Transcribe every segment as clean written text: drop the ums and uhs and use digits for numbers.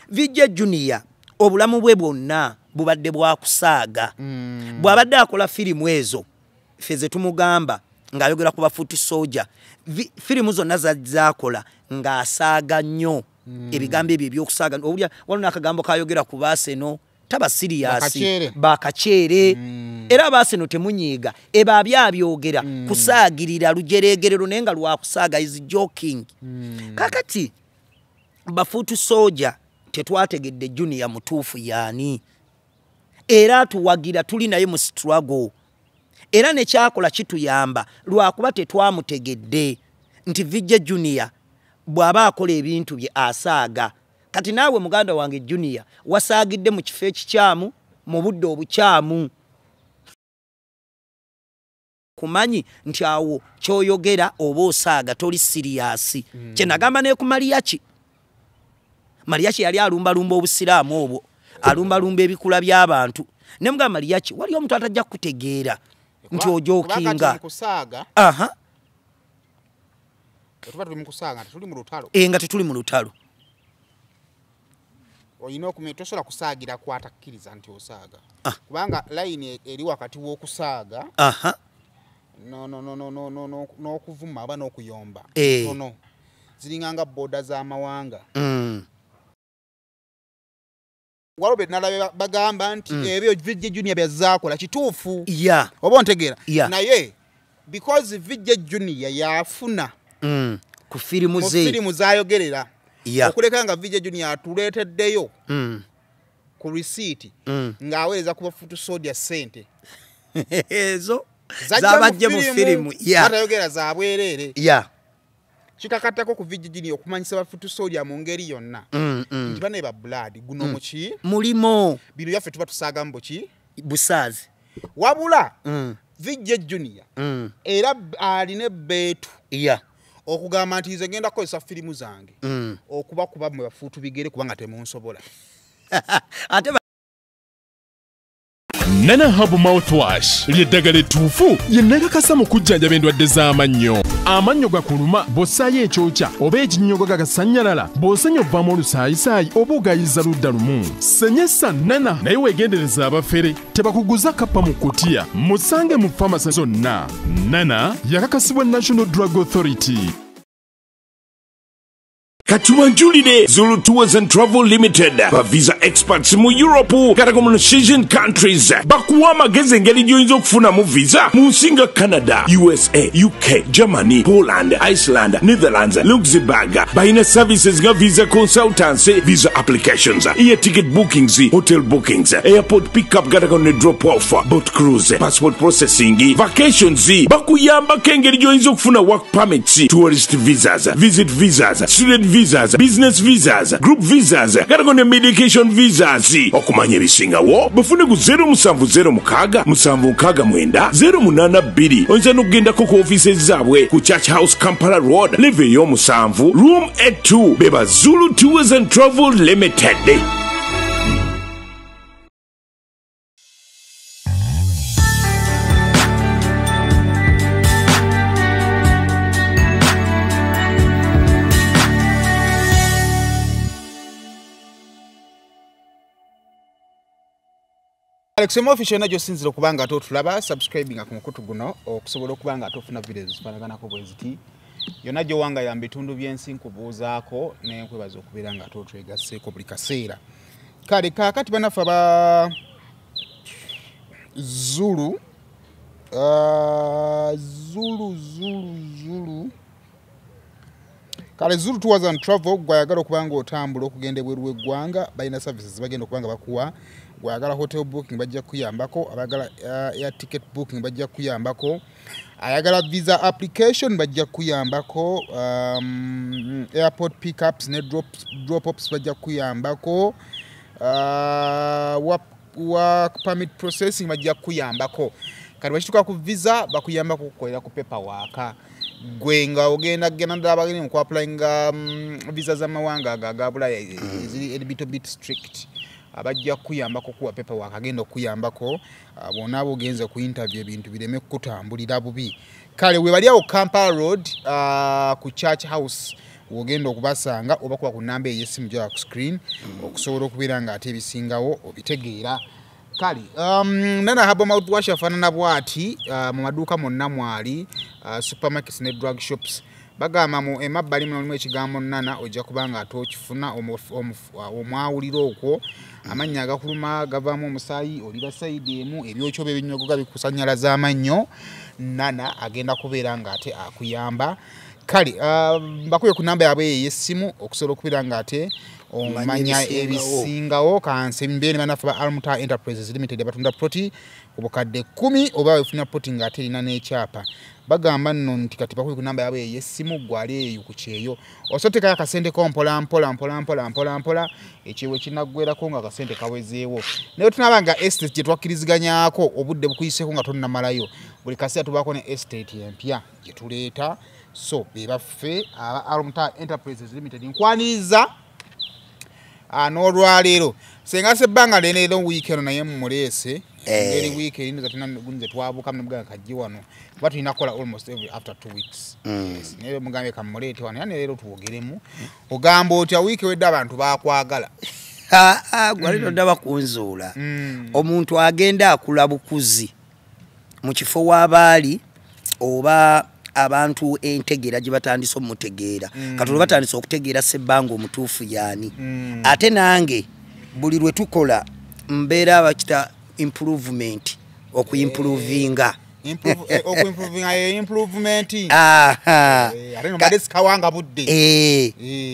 Vijja Junior obulamu bwe bwonna bubadde bwakusaaga bw'abadde akola firimu ezo feze tumugamba ng'ayogera ku bafuuti soja firimu zonna zazaakola ng'asaaga nnyo ebigambo ebyo ebyokusaaga obulya waliwo n'akagambo kayogera ku baaseno taba siriyasi bakacere era baaseno temunyiiga ebaabyayogera kusaagirira lujeregerero naye nga lwakusaaga is joking kakati bafuuti soja tetwategedde Junior mutuufu yaani era tuwagira tuli naye mu struggle era ne kyakola kituyamba lwakuba tetwamutegedde nti Vijja Junior bw'aba akola ebintu bye asaaga kati naawe muganda wange Junior wasaagidde mu kifo ekikyamu mu budde obukyamu kumanyi nti awo kyoyogera oba osaaga toli siriyasi kye nagamba ne ku Mariachi yali alumbalumba obusiraamu obwo alumbalumba ebikula by'abantu ne mugamba Mariachi wali omuntu atajja kutegeera nti ojokinga aha tuba tuli mu kusaaga tuli mu lutalo nga tetuli mu lutalo oyina okutosobola kusaagira kwatakkiriza nti osaaga kubanga line eri wakati w'okusaaga n'okuvuma aba n'okuyomba tono ziringanga boda z'amawanga walobe nalabe bagamba nti ebyo Vijja Junior byazaakola kituufu oba ontegeera naye because Vijja Junior yafuna ku firimu zaayogerera okuleka nga Vijja Junior atuleeteddeyo ku receipt ng'aweereza ku bafuuti soja ssente ezo zabajje mu firimu atayogera za bwereere kikakattako ku Vijja Junior okumanyisa bafuuti soja mu ngeri yonna nti bane ba blood guno muki mulimo bino yaffe tuba tusaaga mu buki busaazi wabula Vijja Junior era alina ebbeetu okugamba nti nze ngenda kukozesa firimu zange okuba kuba mu bafuutu bigere kubanga temunsobola ate Nana Hub Mouthwash lyeddagala ettuufu yennakakasa mu kujjanjaba endwadde z'amannyo. Amannyo gakuluma bw'ossaayo ekyokya oba ekinnyogo gagasannyalala bw'osenya ovaamu olusaayisaayi oba ogayiza ludda lumu. Senyesa Nana naye weegendereza abafere tebakuguza kappa mu kkutiya musange mu famasi zonna. Nana yakakasibwa National Drug Authority. Katuwanjulire Zulu Tours and Travel Limited ba visa experts mu Europe kata mu Asian countries bakuwa amagezi engeri gy'oyinza okufunamu visa mu nsi nga Canada, USA, UK, Germany, Poland, Iceland, Netherlands, Luxembourg. Bayina services nga visa consultancy, visa applications, air ticket bookings, hotel bookings, airport pickup kata ne drop off, boat cruise, passport processing, vacations. Bakuyambako engeri gy'oyinza okufuna work permits, tourist visas, visit visas, student visas, business visas, group visas, kata medication visas. Okumanya ebisingawo bufune ku 0706 769 082 oyinza n'okugendako ku offices zaabwe ku Church House Kampala Road level y'omusanvu room 82 beba Zulu Tours and Travel Limited. Alex Official najo sinzira okubanga atotulaba subscribing akumukutu guno okusobola okubanga atofuna videos zifanagana bwe ziti yonna gyo wanga ya bitundu byensi nkubuuzaako nenkwebaza okubeera nga atotwegaseeko buli kaseera kale kakati banafa ba Zulu kale Zulu Tours and Travel gwayagala okubanga otambula okugenda ebweru w'eggwanga balina services bagenda okubanga bakuwa gwayagala hotel booking bajja kuyambako abagala air ticket booking bajja kuyambako ayagala visa application bajja kuyambako airport pickups ne drop ups bajja kuyambako work permit processing bajja kuyambako kati bakituka ku visa bakuyambako okukolera ku paperwork gwenga ogenda ndabageni mu applying visa z'amawanga agabula ziri a bit strict abajja kuyambako kuwa paperwork agenda okuyambako bona abo genza ku interview ebintu bireme kutambulira bubi kale we bali awo Kampala Road ku Church House ogenda okubasanga oba kuba ku namba ey'essimu gya ku screen okusobola okubeera nga ate ebisingawo obitegeera. Kale Nana Herbal Mouthwash afaanana bw'ati mu maduuka monna mwali supermarkets ne drug shops. Bagamba mu emabbali mulimu ekigambo Nana ojja kubanga ate okifuna omwawulira okwo amannya agakuluma gavaamu omusaayi olira sayidi emu ebyokyo b'ebinyogoga bikusanyalaza amannyo Nana agenda kubeera nga ate akuyamba. Kale bakuye ku namba yaabwe ey'essimu okusobola okubeera nga ate omanya ebisingawo kansembeere banafu ba Almuta Enterprises Limited abatunda ploti ku bukadde 10 oba wefuna ploti nga ate erina n'ekyapa. Bagamba nno nti kati bakuye ku namba yaabwe ey'essimu gwali eyo ku kyeyo osotekayo akasente ko mpola ekyewe kinaggwerako nga akasente kawezeewo. Naye tunaba nga estate gye twakkiriziganyako obudde bukuyiseeko nga tonnamalayo buli kaseera tubaako ne estate empya gye tuleeta. So bebaffe aba Almuta Enterprises Limited nkwaniriza n'olwaleero senga sebbanga leero weekend naye mumuleese ngeri weekend gunze twabuka mnabuganga kajji wano kuba tulina kukola almost every after 2 weeks. Naye mugambe kamuleete wano yani leero tuwogeremu ogamba otya wiiki wedde abantu bakwagala gwalino ndaba kunzuula omuntu agenda akula bukuzi mu kifo w'abaali oba abantu entegeera gye batandise omutegeera katono batandise okutegeera sebbanga omutuufu yaani ate nange buli lwe tukola mbeera bakita improvement okuyimprovinga kawanga budde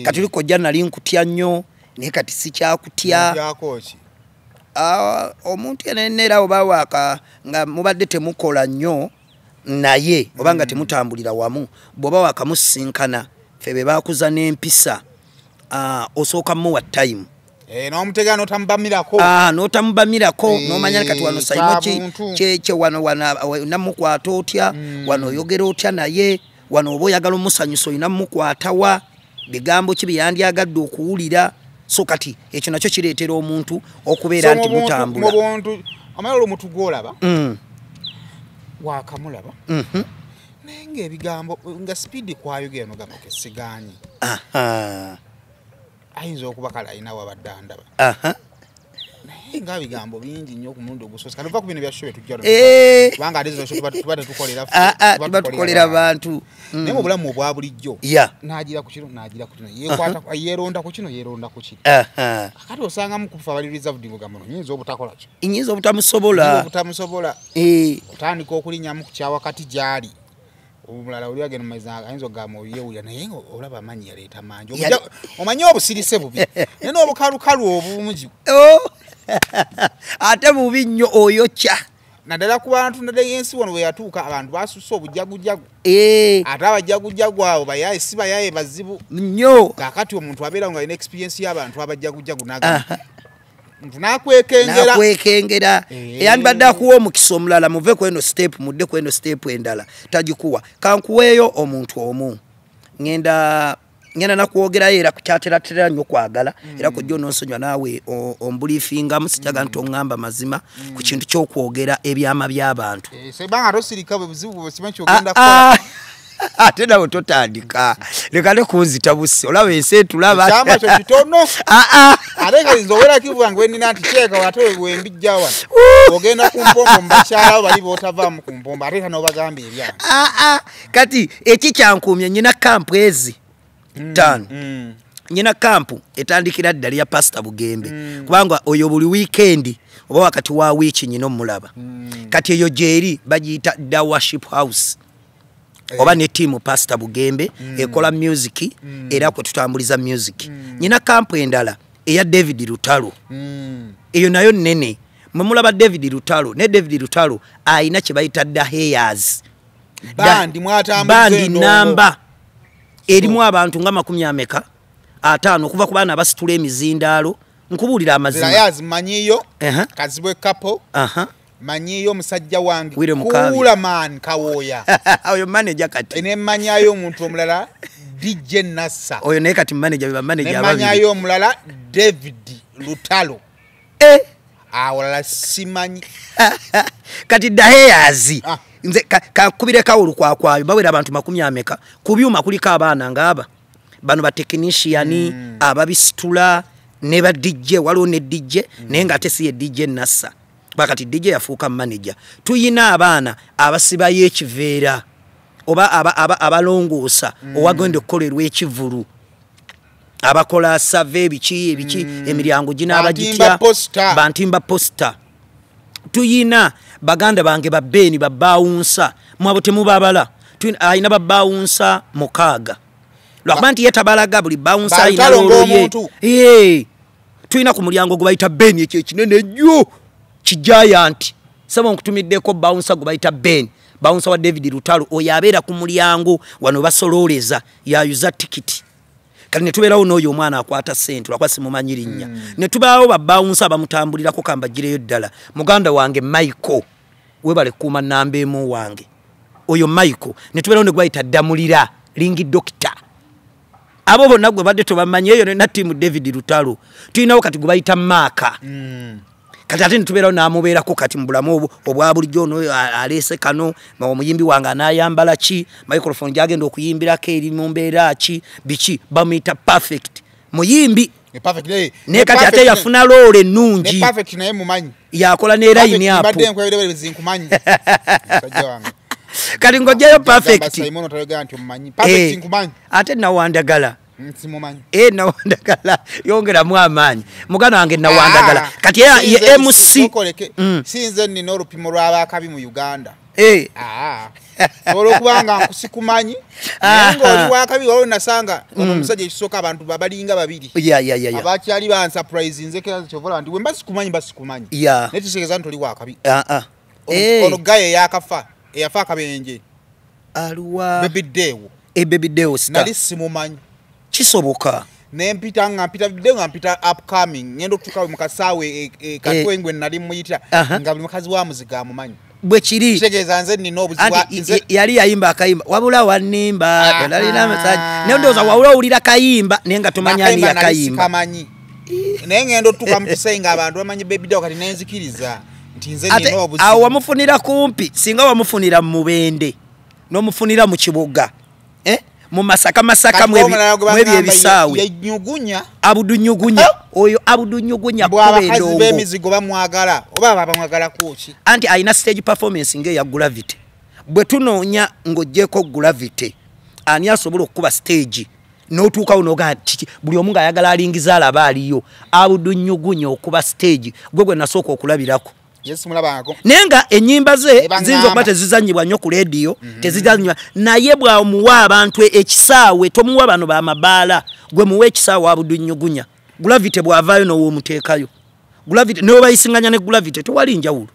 kati likojja nali nkutya nnyo naye kati sikyakutya omuntu yenenera oba waaka nga mubadde temukola nnyo naye obanga temutambulira wamu bwoba wakamusinkana febe bakuza n'empisa osooka muwa time n'omutega n'otamubamirako n'otamubamirako n'omanya kati wano sayimo kye wano namukwata otya wano oyogera otya naye wano oba oyagala omusanyusa olina mukwatawa bigambo ki byeyandyagadde okuwulira so kati ekyo nakyo kireetera omuntu okubeera nti mutambula amala olw'omuntu gw'olaba wakamulaba naye ng'ebigambo nga speedi kwayogera nogamba kesigaanyi ayinza okuba kale ayinawo abaddandaba naye nga bigambo bingi nnyo ku mulundi ogusoose kati ova ku bino byasho betujjakubanga ate zino tuba tetukolera bantu naye mu bulamu obwa bulijjo n'agira ku kino n'agira ku kino yeeronda ku kino yeeronda ku kino kati osangamu kufa abaliriza budingo gamba no nyinza obutakola ki nyinza obutamusobola otandika okulinnyamu ku kyawakati gy'ali omulala oli agenda mumaiza ayinza okugamba oyewulira naye olaba amanyi yaleeta mangi omanye obusirise bubi naye n'obukalukalu obungi ate bubi nnyo oyokya naddala ku bantu naddala y'ensi wano bwe yatuuka abantu basusse obujagujagu ate abajagujagu abo bayaye si bayaye bazibu nnyo kaakati omuntu abeera nga alina experience y'abantu abajagujagu nagamba nakwekengera eyandibadde akuwa omukisa omulala muve kweno step mudde kweno step endala tagikuwa kankuweeyo omuntu omu ngenda nakwogerayo era kukyateratera nnyo kwagala era kujja ononsonywa naawe ombuliifingamu sijaga nti oŋŋamba mazima ku kintu ky'okwogera ebyama by'abantu sebanga tosirika bwe buzibu bwe simanyi kyogenda kukola ate nawe totandika leka ne kunzita busi olaba ensi etulaba kyama kyo kitono ate kalinza owera kivuga ngu wenina nti kyeka ate wembijja wano ogenda ku mpombo mubakyalawo bali bootavaamu ku mpombo ate kanobagamba ebyange kati ekikyankuumye nyina kampu ezi ttaano nyina kampu etandikira ddala ya pasita Bugembe kubanga oyo buli weekend oba wakati wa wiiki nyina omulaba kati eyo gyeri bagiyita The Worship House oba ne tiimu pasita Bugembe ekola music era kwe tutambuliza music nyina kampu endala eya David Lutalo eyo nayo nene mwemulaba David Lutalo ne David Lutalo ayina kye bayita The Hayers bandi namba erimu abantu nga 50 okuva ku baana abasitula emizindaalo nkubuulira amazima manyiyo kazibwe kapo manyiyo musajja wange kula man kawoya oyo manager kati ne manyayo omuntu omulala DJ Nassa oyo naye kati manager ababiri ne manyayo omulala David Lutalo awalala simanyi kati daheyazi nze kakubire kawulu kwakwayo bawera abantu 50 ku byuma kuliko abaana ngaba bano ba technician ababisitula ne ba DJ waliwo ne DJ naye nga ate si ye DJ nassa bakati DJ yafuuka manager tuyina abaana abasibayo ekiveera oba abalongoosa owagenda okukolerwa ekivulu abakola survey biki emiryango ginaabagitya bantimba posta tuyina baganda bange babbeeni babaawunsa mwabo temubabala ayina babaawunsa mukaaga lwakuba nti yetabalaga buli baawunsa ayina loloye tuyina ku mulyango gwe bayita beeni ekyo ekinene nnyo kijayanti saba nkutumiddeko baawunsa gwe bayita beeni baawunsa wa David Lutalo oyo abeera ku mulyango wano basolooleza yayuza tikiti kati ne tubeerawo n'oyo omwana akwata ssente lwakuba simumanyi linnya ne tubaawo babaawunsa abamutambulirako kambagireyo ddala muganda wange Michael webale kuuma nnamba emu wange oyo Michael ne tubeerawo ne gwebayita Damulira lingi doctor abo bonna gwe badde tobamanyi eyo na tiimu David Lutalo tuyinawo kati gwe bayita Maaka kati ate nitubeerawo n'amubeerako kati mu bulamu obwa bulijjo ono aleese kano omuyimbi wange anaayambala ki microphone gyagenda okuyimbirako eri mu mbeera ki biki bamuyita perfect muyimbi naye kati ate yafuna loole ennungi yakola ne line apo kati ng'ojjayo perfect ate nawandagala nawandagala yongeramu amaanyi mugano wange nawandagala kati ye MC sinze nina olupimo lw'abakabi mu Uganda olwokubanga nkusikumanyi naye ng'oli wakabi waliwo nasanga omusajja ekisooka abantu babalinga babiri abakyali bansurprise nze kyovola nti we mbasikumanyi naye kitegeeza nti oli wakabi ono gaye eyakafa eyafa akabenje aluwa Baby Deo nali simumanyi kisoboka nempita ngampita upcoming ngendo tukawe mukasaawe katwengwe nali muyita nga buli mukazi wa muziga amumanyi bwe kiri kitegeeza nze nina obuzibwa yali yayimba akayimba wabula wanimba nalina message ne ndoza wawula ulira kayimba nenga tumanya ali yakayimba kamanyi naye ngendo tukamusenga abantu bamanyi Baby Deo kati nenzikiriza nti nze nina obuzibwa awo wamufunira kumpi singa wamufunira mu Bende n'omufunira mu Kibuga mu Masaka mwebyo ebisaawe yenyugunya abudunyugunya oyo abudunyugunya kubendo bemizigo bamwagala oba bamwagala kuki anti aina stage performance nge ya Gravity bwe tunoonya ngojjeko Gravity ani asobola okuba stage n'otuuka unoga buli omu nga ayagala alingiza alaba aliyo abudunyugunya okuba stage gwe nasooka okulabirako Yes mulabako nenga enyimba ze zinzo kuba tezizanyibwa nnyo ku radio tezizanyibwa naye bwa muwa abantu ekisaawe tomuwa bano ba mabaala gwe muwe ekisaawe abudunyugunya Gravity bwavaayo n'owo muteekayo Gravity ne bayisinganya ne Gravity tewali njawulo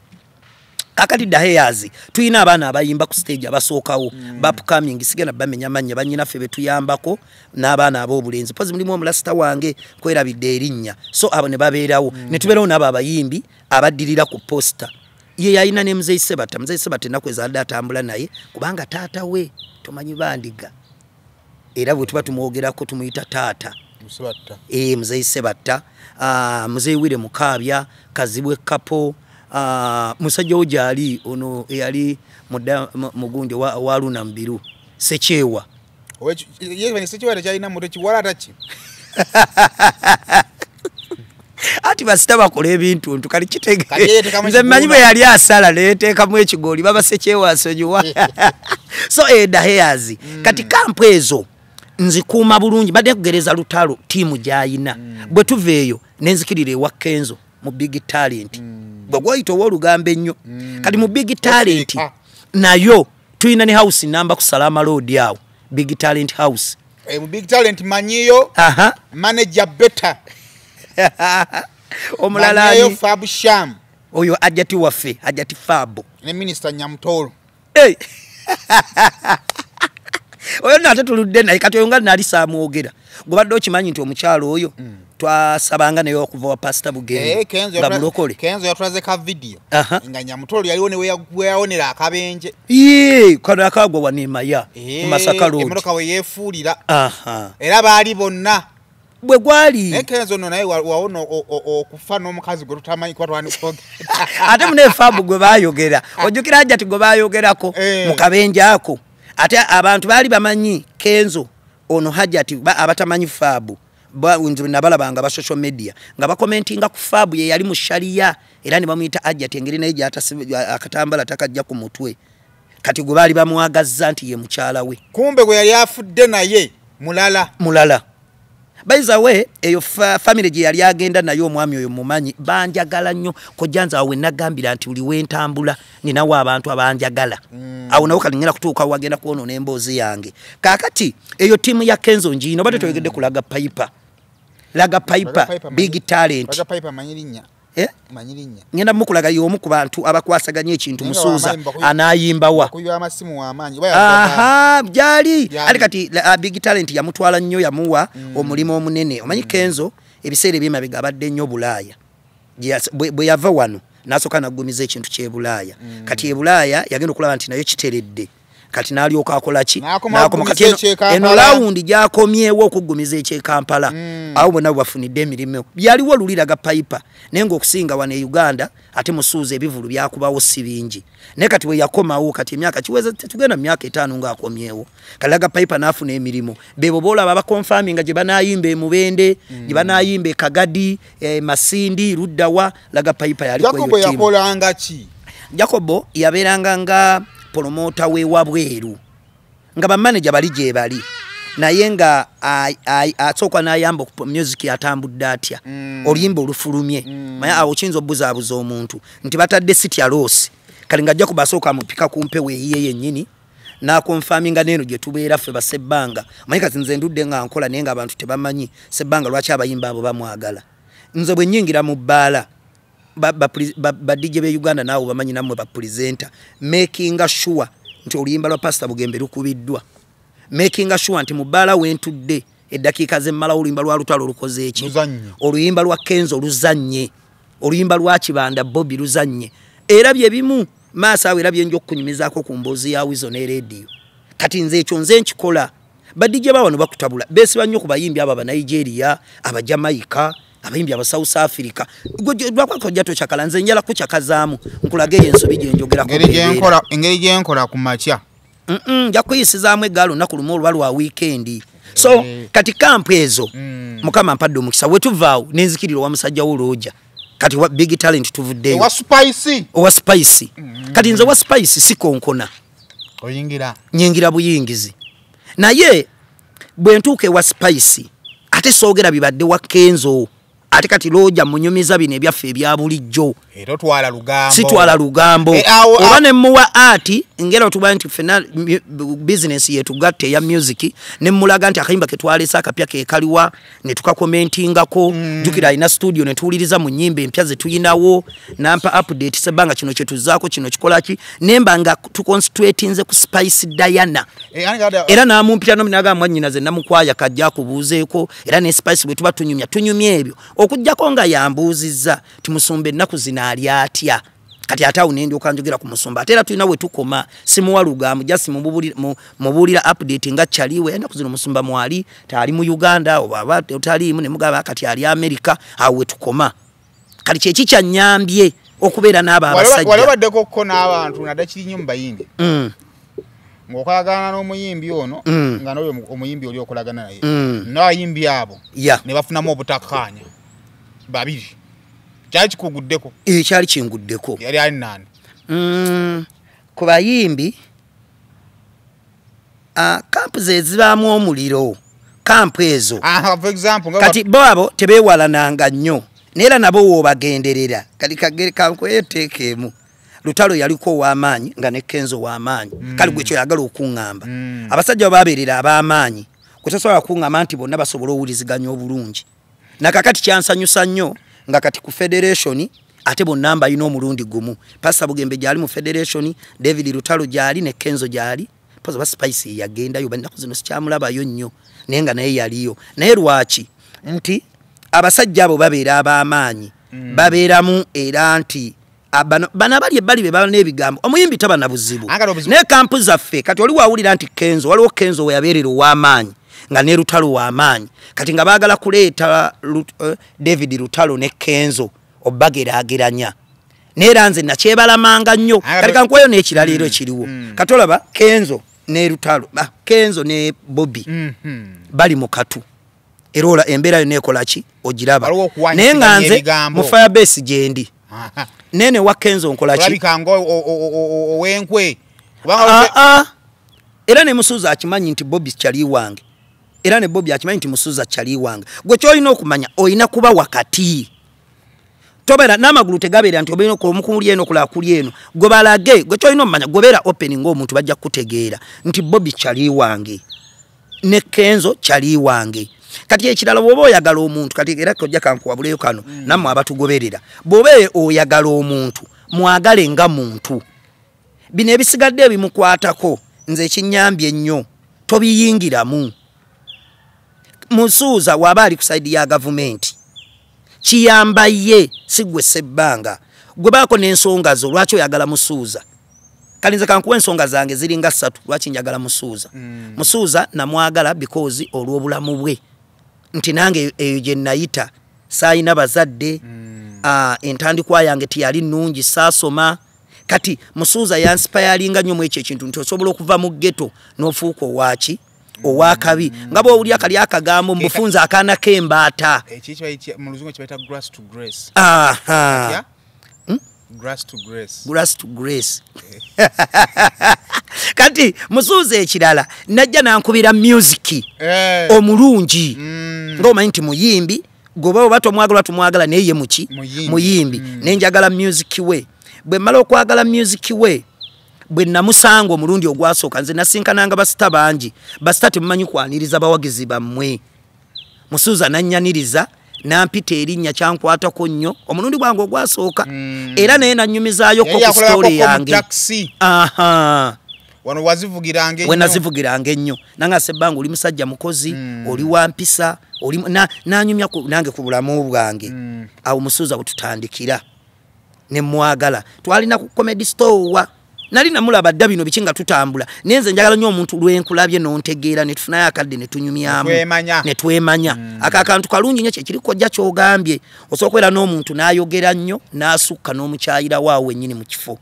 akati daheyazi tuyina abaana abayimba ku stage abasookawo bapcoming sigena bamenya manya banyina ffe betuyambako n'abaana ab'obulenzi pozi mulimu omulasita wange kwerabidde erinnya so abo ne babeerawo ne tubeerawo n'abo abayimbi abaddirira ku posta ye yayina ne Muzeyi Sebata ennaku ezadde atambula naye kubanga taata we tumanyi bandiga era bwe tuba tumwogerako tumuyita taata Muzeyi Sebata Muzeyi Wire Mukaabya Kazibwe Kapo musajja ojali ono eyali mugundi wa Luna Mbiru Sekyewa yeye Sekyewa tajina muto kiwala tachi ati basita bakola ebintu ntukali kitege nze mmanyi bwe yali asala neeteekamu ekigoli baba Sekyewa asonyiwa so daheyazi kati kampu ezo nzikuuma bulungi badde kugereza Lutalo tiimu gyayina bwe tuveeyo nenzikirira ewa Kenzo mu Big Talent bwe gwayita ow'olugambo ennyo kati mu Big Talent nayo tuyina ne house namba ku Salama Road awo Big Talent house mu Big Talent manyiyo manager better omulala ayo Fab Sham oyo ajati waffe ajati Fab ne minister Nyamtolo oyo nate tuludde naye kati oyo nga nali saamwogera gubadde okimanyi nti omukyalo oyo twasabanga naye okuva wa Pastor Bugenge nga mulokole Kenzo yatulaze ka video nga Nyamutolo yaliwo ne weyawonera akabenje kana akagwa wanemaya ku Masaka Road emotoka we yefuulira era baali bonna bwe gwali Kenzo no naye waona okufa n'omukazi gwe tutamanyi kwa twani kufoga ate mune Fabu gwe bayogera ojukira ajja ti gwe bayogerako mu kabenje ako ate abantu baali bamanyi Kenzo ono Hajati abatamanyi Fabu nabalabanga ba social media nga bakomentinga ku Fabu ye yali mu sharia era ne bamuyita Hajati engeri naye akatambala takajja ku mutwe kati gwe bali bamuwagazza nti ye mukyala we kumbe gwe yali afudde naye mulala by the way eyo family gye yali agenda nayo omwami oyo mumanyi banjagala nnyo kojanza awe nagambira nti uli wentambula ninawo abantu abanjagala awo nawo kalingera kutuuka wagenda kuono n'emboozi yange kakati eyo timu ya Kenzo Njino bade toyegedde kulaga Piper big talent Laga Piper manyirinya manyirinya ngenda mukulaga yomu ku bantu abakwasaganya ekintu musuuza anayimbawa kuyo amasimu wamanyi byali ali kati big talent yamutwala nnyo yamuwa omulimo omunene omanyi Kenzo ebiseere byema bigabadde nnyo Bulaaya bwe yava wano nasoka nagumiza ekintu kye Bulaaya kati Bulaaya yagenda okulaba nti nayo kiteredde kati nalyoka akolaki kati eno laundi gyakomyewo okugumiza ekye Kampala awo bonna bafunidde emirimu byaliwo luliraga Piper nenga okusinga wane Uganda ate musuuza ebivulu byakubawo si bingi ne kati we yakomawo kati emyaka kiweze tugenda myaka 5 nga akomyewo kalaga Piper nafuna emirimu bebo bola baba confirming gye banayimba emubende gye banayimba Kagadi Masindi Ruddawa laga Piper yali kwa Jacobo yakolanga ki Jacobo yaberanga nga promota we wabweru nga ba manager bali je bali naye nga atsoka nayamba ku music atambudde atya oluyimba olufulumye maya awo kinzo buzabuza omuntu nti batadde City ya Rose kalinga ajja kubasoka amupika kumpe we yiye yennyini na confirminga neno je tubeera ffe basebbanga mayika zinze ndudde nga nkola nenga abantu tebamanyi sebbanga lwachi abayimba abo bamwagala nze bwe nyingira mu bala ba DJ be Uganda nawo bamanyi namwe ba presenter making sure nti oluyimba lwa Pastor Bugembe lukubiddwa making sure nti mubala wentudde eddakiika zemmala oluyimba lwa Lutalo lukoze eki oluyimba lwa Kenzo luzanye oluyimba lwa Kibanda Bobby luzanye era bye bimu maasa awera byenjo okunyumizaako ku mboozi ya Wizo ne radio kati nze ekyo nze nkikola ba DJ bawano bakutabula besi banyo ku bayimbi aba Nigeria aba Jamaica abayimbi aba South Africa lwako jato chakala nze njala kuchakazaamu nkulage yensobi je njogera ko engeri je nkola ku macha jakuyisizaamu egalo nakuluma olwa lwa weekend so kati kampu ezo mukama mpadde omukisa wetuvaawo nenzikiriro wa musajja woloja kati wa big talent tuvuddeyo wa spicy kati nze wa spicy sikonkona nyingira buyingizi naye bwe ntuuke wa spicy ate soogera bibadde wa Kenzo ate kati loja munyumiza bine byaffe ebya bulijjo era twala lugambo sitwala lugambo oba ne muwa ati ngera otuba nti fena business yetu gatte ya music ne mulaga nti akayimba ke twalesa akapya ke kaliwa ne tukakomentingako jukira ina studio ne tuuliriza mu nyimbe empya ze tuyinawo nampa update sebanga kino kyetuzaako kino kikolaki nembanga tu concentrate nze ku Spice Diana era namumpya nominaga mwanyina ze namukwaya kajja kubuuzeeko era ne Spice bwe tuba tunyumya ebyo okujjako nga yambuuzizza timusumbe ennaku zinaali atya kati atawo nendi okanjogera ku musumba ate era tulina we tukoma simuwa lugambo just mubuulira update nga kyaliwe ennaku zino musumba mwali tali mu Uganda oba taliimu ne mugaba kati ali America awo we tukoma kati kyeki kyanyambye okubeera n'abo abasajja walabaddeko ko n'abantu nadda kiri nnyo mu bayimbi ng'okolagana n'omuyimbi ono nga n'oyo omuyimbi oli okolagana naye n'abayimbi abo ne bafunamu obutakkaanya babiri kyali kikuguddeko kyali kinguddeko yali ali nani ku bayimbi kampu ze zibaamu omuliro kampu ezo for example kati bo abo tebeewalananga nnyo neera nabo woobagenderera kati kagere kankweteekemu Lutalo yaliko ow'amaanyi nga ne Kenzo w'amaanyi kali gwe kyo yagala okuŋŋamba abasajja babeerera ab'amaanyi kutasobola kuŋŋamba nti bonna basobola owuliziganya obulungi nakakati kyansanyusa nnyo nga kati ku federation ate bonna mbayina omulundi gumu Pastor Bugembe gyali mu federation David Lutalo gyali ne Kenzo gyali poza ba Spice yagendayo bannaku zino sikyamulabayo nnyo naye nga naye yaliyo naye lwaki nti abasajja abo babeera ab'amaanyi babeeramu era nti bana bali ebali be bana ebigambo omuyimbi taba na buzibu ne kampu zaffe kati oli waawulira nti Kenzo waliwo Kenzo we yabeerera ow'amaanyi nga ne Lutalo w'amaanyi kati nga baagala kuleeta David Lutalo ne Kenzo obageraageranya neera nze nakyebalamanga nnyo kati kankwayo n'ekirala ekiriwo kati olaba Kenzo ne Lutalo Kenzo ne Bobby bali mu katu erola embera yo nekola ki ogiraba nenganze mu Firebase gendi nene wa Kenzo nkola ki olabika ngo owenkwe era ne Musuuza akimanyi nti Bobby kyali wange era ne Bobby akimanyi nti Musuuza kyali wange gwe kyolina okumanya oyina kuba wakati tobera namagulu tegabera nti obino ko mukuli eno kula kuli eno gwe balage gwe kyolina omanya gobera opening omuntu bajja kutegeera nti Bobby kyali wange ne Kenzo kyali wange kati ekirala bwoba oyagala omuntu kati era kojja kankuwabuleyo kano namwe abatugoberera bwoba oyagala omuntu mwagale nga muntu bino ebisigadde ebimukwatako nze kinyambye nnyo tobiyingiramu Musuuza waba ali ku side ya government kiyamba ye sigwe sebbanga gwe baako n'ensonga zo lwaki oyagala Musuuza kalinze kankuwa ensonga zange ziringa 3 lwaki njagala Musuuza Musuuza namwagala because olw'obulamu bwe nti nange eyo gye nayita saayina bazadde entandikwa yange tiyali nnungi saasoma kati Musuuza yansipayalinga nnyo mu ekyo ekintu nti osobola okuva mu ghetto n'ofuuka owaki owakabi nga bw'owuli akali akagambo mbufunza akaana k'embaata mu luzungu kibaita grass to grace grass to grace kati Musuuza ekirala najja nankubira music omulungi ng'omanyi nti muyimbi goba oba tomwagala naye ye muki muyimbi nenjagala music we bwe mmala okwagala music we bwe namusanga omulundi ogwasooka nze nasinkananga basita bangi basita temumanyi kwaniriza bawagizi bammwe Musuuza nannyaniriza nampita erinnya kyankwatako nnyo omulundi gwange ogwasooka era naye nanyumizaayo ku story yange wano wazivugiranga ennyo nazivugiranga ennyo nanga sebbanga oli musajja mukozi oli wampisa oli nanyumya nange ku bulamu bwange awo Musuuza bututandikira ne mwagala twalina ku comedy store nali namulaba dda bino bikinga tutambula nenze njagala nnyo omuntu lwenkulabye nontegeera ne tufunayo akadde ne tunyumyamu ne twemanya akakantu kalungi nnyo kyekiri kojja kyogambye osookwera n'omuntu n'ayogera nnyo n'asukka n'omukyayira waawe wennyini mu kifo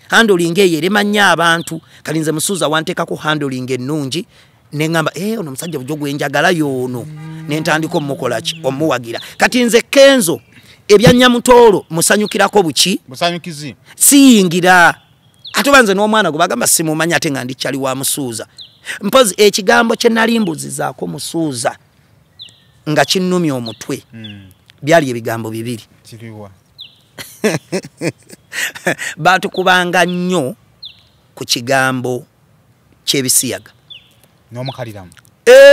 handling eyo eremanya abantu kalinze Musuuza wanteekako handling ennungi neŋŋamba ono omusajja bujo gwenjagala yoono nentandika omukola ki omuwagira kati nze Kenzo ebya Nyamutoolo musanyukirako buki musanyukizi siyingira ate banze n'omwana gwe bagamba simumanya ate nga ndikyali wa Musuuza mpozi ekigambo kye nali mbuzizaako Musuuza nga kinnumya omutwe byali ebigambo bibiri kiriwa batukubanga nnyo ku kigambo ky'ebisiyaga n'omukaliramu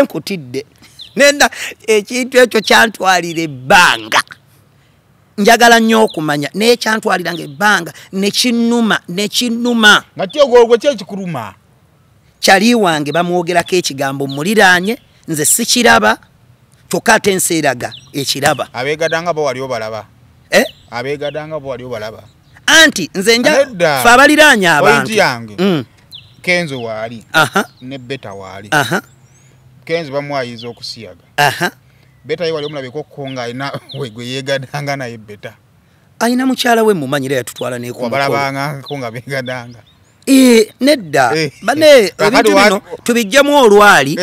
nkutidde nenda ekintu ekyo kyantwalira ebbanga njagala nnyo okumanya naye kyantwaliranga ebbanga nekinnuma nga tyogolgwe kyekikuluma kyali wange bamwogerako ekigambo muliraanye nze sikiraba kyokka ate nseeraga ekiraba abeegadanga bo wali obalaba abeegadanga bo wali obalaba anti nze fe abaliraanye abantu yange Kenzo waali ne Beta waali Kenzo bamwayiza okusiyaga Beta yewali omulabeko konga ina wegwe yegadanga naye Beta ayina mukyala we mumanyira yatutwala ne ku balabanga konga begadanga nedda bane ebintu bino tubijjamu olwali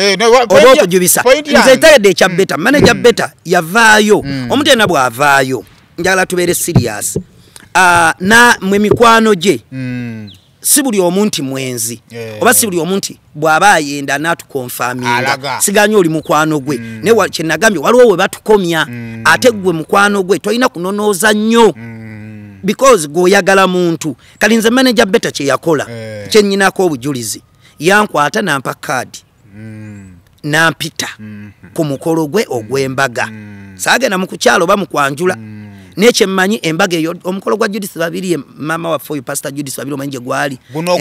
oba okujubisa nze ntayadde ekya Beta manager Beta yavaayo omuntu yenna bw'avaayo njagala tubeere serious na mwe mikwano gye si buli omuntu mwenzi oba si buli omuntu bw'aba ayenda n'atukonfaminga siganya oli mukwano gwe ne kye nagambye waliwo we batukomya ate gwe mukwano gwe tolina kunonooza nnyo because gweoyagala muntu kali nze manager Beta kye yakola kyennyinako obujulizi yankwata nampa kaadi nampita ku mukolo gwe ogw'embaga saagenda mu kukyalo oba mu kwanjula neche mmanyi embaga eyo omukolo gwa Judith babiri mama wa foyu pastor Judith babiri omanje gwali guno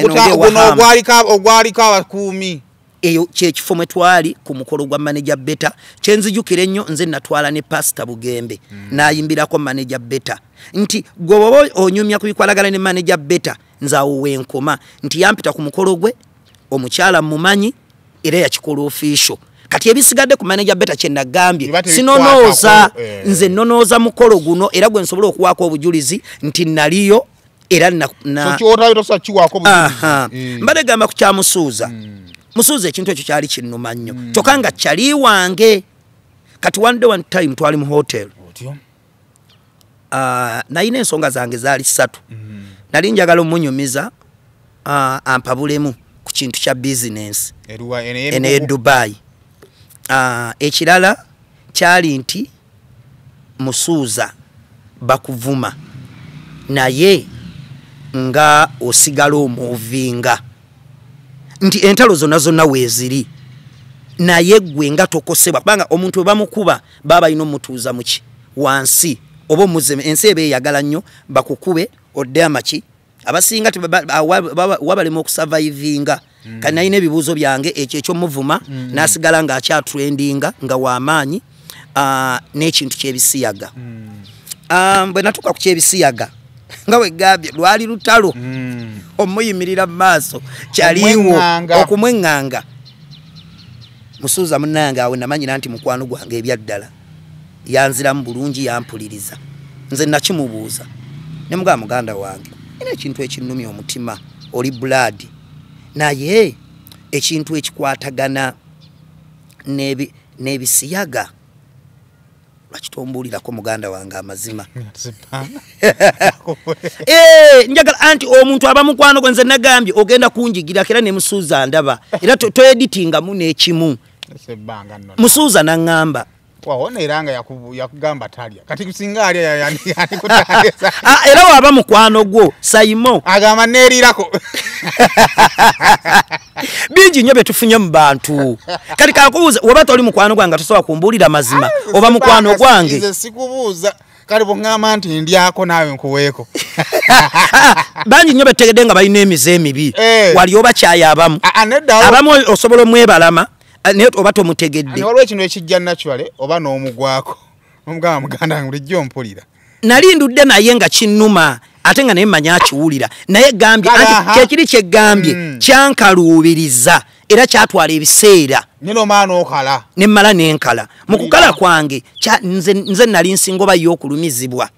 ogwali ka bakumi eyo kyekifo mwe twali ku mukolo gwa manager Beta kyenzijukire nnyo nze natwala ne pastor Bugembe nayimbirako manager Beta nti gwobo onyumya kubikwalagala ne manager Beta nzawo wenkoma nti yampita ku mukolo gwe omukyala mumanyi era yakikola official kati ebisigadde ku manager Beta kye nagambye sinonooza nze nonooza mukolo guno era gwe nsobola okuwaako obujulizi nti naliyo era na kyota bitosa kiwako mbade gamba ku kya Musuuza Musuuza ekintu ekyo kyali kinnuma nnyo kyokka nga kyali wange kati one time twali mu hotel nalina ensonga zange zaali 3 nali njagala omunyumiza ampabulemu ku kintu kya business ene Dubai ekirala kyali nti Musuuza bakuvuma naye nga osigala omuvinga nti entalo zonna weeziri naye gwe nga tokosebwa kubanga omuntu bamukuba baba ino mutuuza muki wansi obo muzeme ensi ebe yagala nnyo bakukube odde amaki abasinga wabalema okusurvivinga kandi nalina ebibuuzo byange ekyo muvuma nasigala nga akya trendinga nga wamaanyi n'ekintu kyebisiyaga bwe natuuka ku kyebisiyaga nga wegambye lwali lutalo omuyimirira mu maaso kyaliwo okumweŋŋanga Musuuza munnange awe namanyira nti mukwano gwange ebyaddala yanziramu bulungi yampuliriza nze nakimubuuza ne muganda wange ina ekintu ekinnumya omutima oli blood naye ekintu ekikwatagana n'ebisiyaga bakitombuulirako muganda wange amazima njagala anti omuntu aba mukwano gwe nze nagambye ogenda kunjigira era ne Musuuza ndaba era toeditingamu n'ekimu Musuuza naŋŋamba waona iranga yakugamba talya kati kusinga alya yani kutalya era waba mukwano gwo sayimo agamba nerirako bingi nnyo betufunye mu bantu kati kakubuuza oba toli mukwano gwange tosobola kumbuulira mazima oba mukwano gwange nze sikubuuza kale bongamba nti ndyako naawe nkuweeko bangi nnyo betegedde nga balina emize emibi wali oba kyayabamu abamu osobola omwebalama naye oba tomutegedde waliwo ekintu ekijja naturally oba n'omugwako omugamba muganda wange bulijjo mpulira nali ndudde naye nga kinnuma ate nga naye manya akiwulira naye gambye anti kyekiri kyegambye kyankaluubiriza era kyatwala ebiseera nenomana okala nemmala nenkala mu kukala kwange nze nali nsinga oba yo okulumizibwa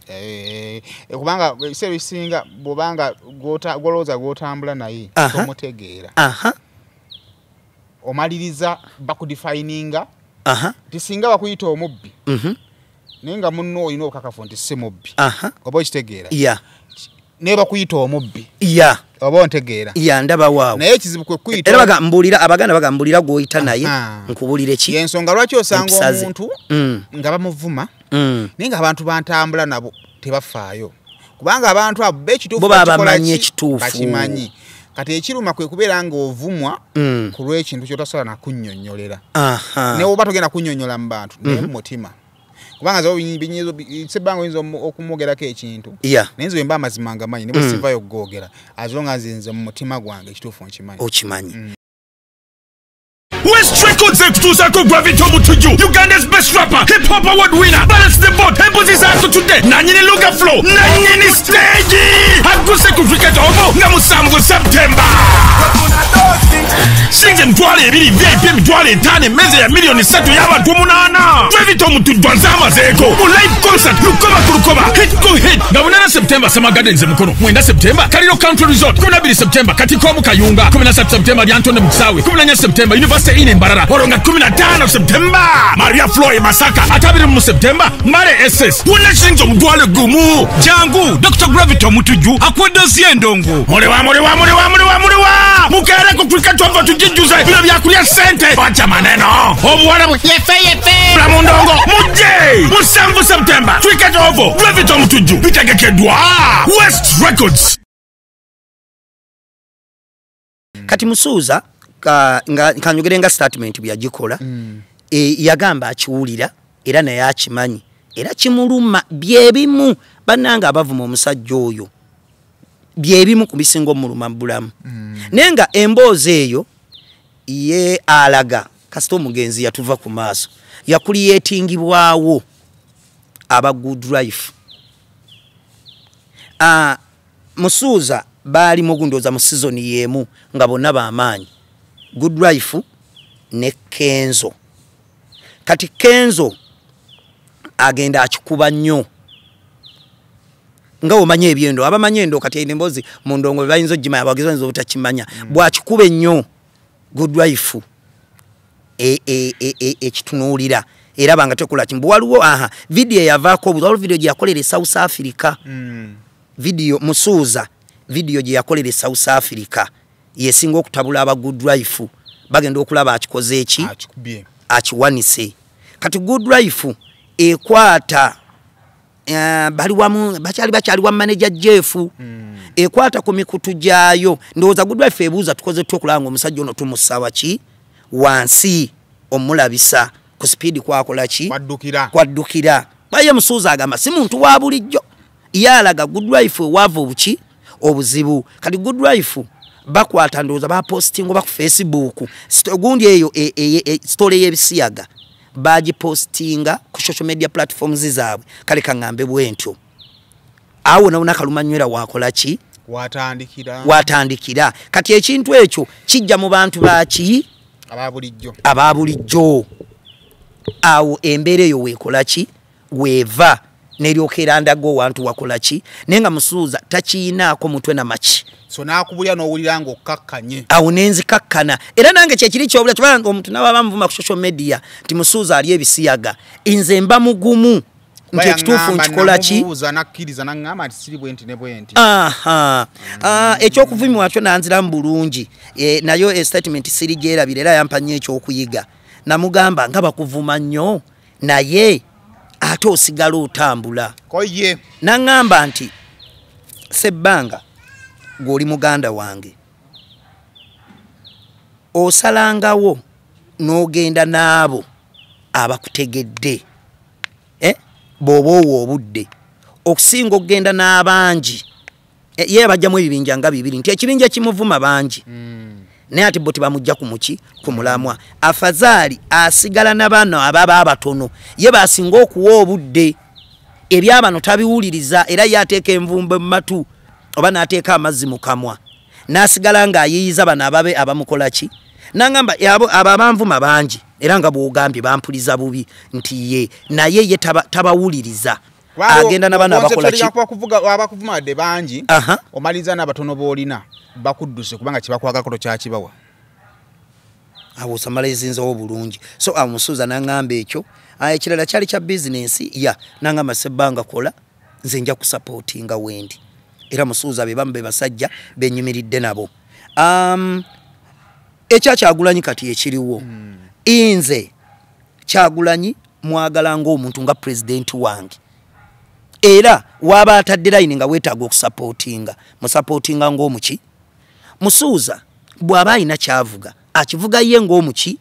kubanga ebiseera bisinga bwobanga gwolowooza gwotambula naye tomutegeera omaliriza bakudefininga tisinga bakuyita omubbi naye nga munno olina okakafu nti si mubbi oba okitegeera naye bakuyita omubbi oba ontegeera ndaba waawo naye ekizibu kwe kuyita era bagambulira abaganda bagambulira gw'oyita naye nkubulire ki yensonga lwaki osanga omuntu nga bamuvuma naye nga abantu bantambula nabo tebafaayo kubanga abantu abo bekituufu bakimanyi ekituufu bakimanyi kati ekiruma kwe kubeera nga ovumwa ku lw'ekintu kyotasobola nakunnyonnyolera naye oba togenda kunnyonnyola mu bantu naye mu mutima kubanga sebbanga oyinza okumwogerako ekintu naye nze bwe mba amazima nga manyi ne bwe sivayo okugogera azonga nze mu mutima gwange ekituufu okimanyi West Records ekutuusaako Gravity Omutuju, Uganda's best rapper, hip hop award winner, balance the boat, embuzi zaako today, nanyini Luga Flow, nanyini stage, aguse ku cricket obo nga musanvu September. Sinze emitwalo 2 VIP emitwalo 5 emmeza ya miliyoni 3 y'abantu 8. Gravity Omutuju azamazeeko mu live concert lukoba ku lukoba, hit go hit nga 8 September Summer Gardens Mukono, 9 September Kaliro Country Resort, 12 September Katiko mu Kayunga, 17 September Lyantonde mu Kisaawe, 14 September University ine Mbarara, oronga 15 September Maria Floy Masaka, atabiri mu September Mare SS. Wona shinzo mudwale gumu jangu Dr. Gravity Omutuju akwedosie ndongo molewa mukere ku cricket wava tujijuze bila byakulya sente bacha maneno obuwana yefe la mundongo muje musanvu September cricket ovo Gravity Omutuju bitegekedwa West Records. Kati Musuuza kanyogerenga statement byagikola yagamba akiwulira era naye akimanyi era kimuluma byebimu bannanga abavuma omusajja oyo byebimu kubisinga omuluma bulamu nenga emboozi eyo ye alaga kasita omugenzi yatuva ku maaso yakuliyetingibwawo aba Good Life Musuuza bali mugundoza mu season yemu nga bonna bamaanyi Good Life ne Kenzo kati Kenzo agenda akikuba nnyo nga omanye ebyendo abamanye endo kati endembozi mu ndongo bayinza ogimanya abagizi bayinza obutakimanya bwakikuba ennyo good wife ekitunuulira era banga tekola kimbu waliwo video yavaako waliwo video gye yakolera South Africa video musuuza video gye yakolera South Africa yesinga okutabula aba good wife bagenda okulaba akikoze eki akiwanise kati good wife ekwata bakyali wa manager Jeff ekwata ku mikutu gyayo ndowooza good wife ebuuza tukoze tukulanga omusajja ono tumusawa ki wansi omulabisa ku speed kwakola ki kwaddukira baye musuuza agamba si muntu wa bulijjo yalaga good wife wava obuki obuzibu kati good wife bakwata ndowooza bapostinga ba ku Facebook gundi eyo story y'ebisiyaga bagipostinga ku social media platforms zaabwe kale kangambe bwentyo awo naona kalumanywera wakola ki watandikira kati ekintu ekyo kijja mu bantu baki ababulijjo awo embeera eyo weekola ki weeva neryokera ndago wantu wakola ki nenga musuuza takiinaako mutwe na maki so nakubulya n'owulira ng'okkakkanye awo nenzikakkana era nange kyekiri kyobula kubanga omuntu nawe abamuvuma ku social media nti musuuza ali ebisiyaga nze mba mugumu nti ekituufu nkikola ki nakkiriza naŋŋamba nti siri bwenti ne bwenti ekyokuvumibwa kyo nanziramu bulungi nayo statement siri gyerabira era yampa nnyo ekyokuyiga namugamba nga bakuvuma nnyo naye ate osigala otambula koye naŋŋamba nti sebbanga goli muganda wange osalangawo n'ogenda n'abo abakutegedde bw'oba obudde okusinga okugenda n'abangi ye bajjamu ebibinja nga bibiri nti ekibinja kimuvuma bangi naye ati bo tebamujja ku muki ku mulamwa afazaali asigala n'abaana ababa abatono ye basinga okuwa obudde ebyabano tabiwuliriza era yateeka envumbo mu matu oba n'ateeka amazzi mu kamwa n'asigala ng'ayiyiza bano ababe abamukola ki nangamba abo ababanvuma bangi era nga bw'ogambye bampuliza bubi nti ye naye ye tabawuliriza agenda n'abaana abakola ki abakuvuma badde bangi omaliza n'abatono b'olina bakudduse kubanga kibakwagako kyakibawa awo osamalayizinzawo bulungi so amusuuza n'aŋŋamba ekyo ekirala kyali kya bizinensi n'aŋŋamba sebbanga kola nze nja kusapootinga wendi era musuuza be bamu be basajja benyumiridde nabo Kyagulanyi kati ekiriwo inze Kyagulanyi mwagala ng'omuntu nga president wange era waba atadde line nga weetaaga okusapootinga musapootinga ng'omuki musuuza bw'aba alina kyavuga akivuga ye ng'omuki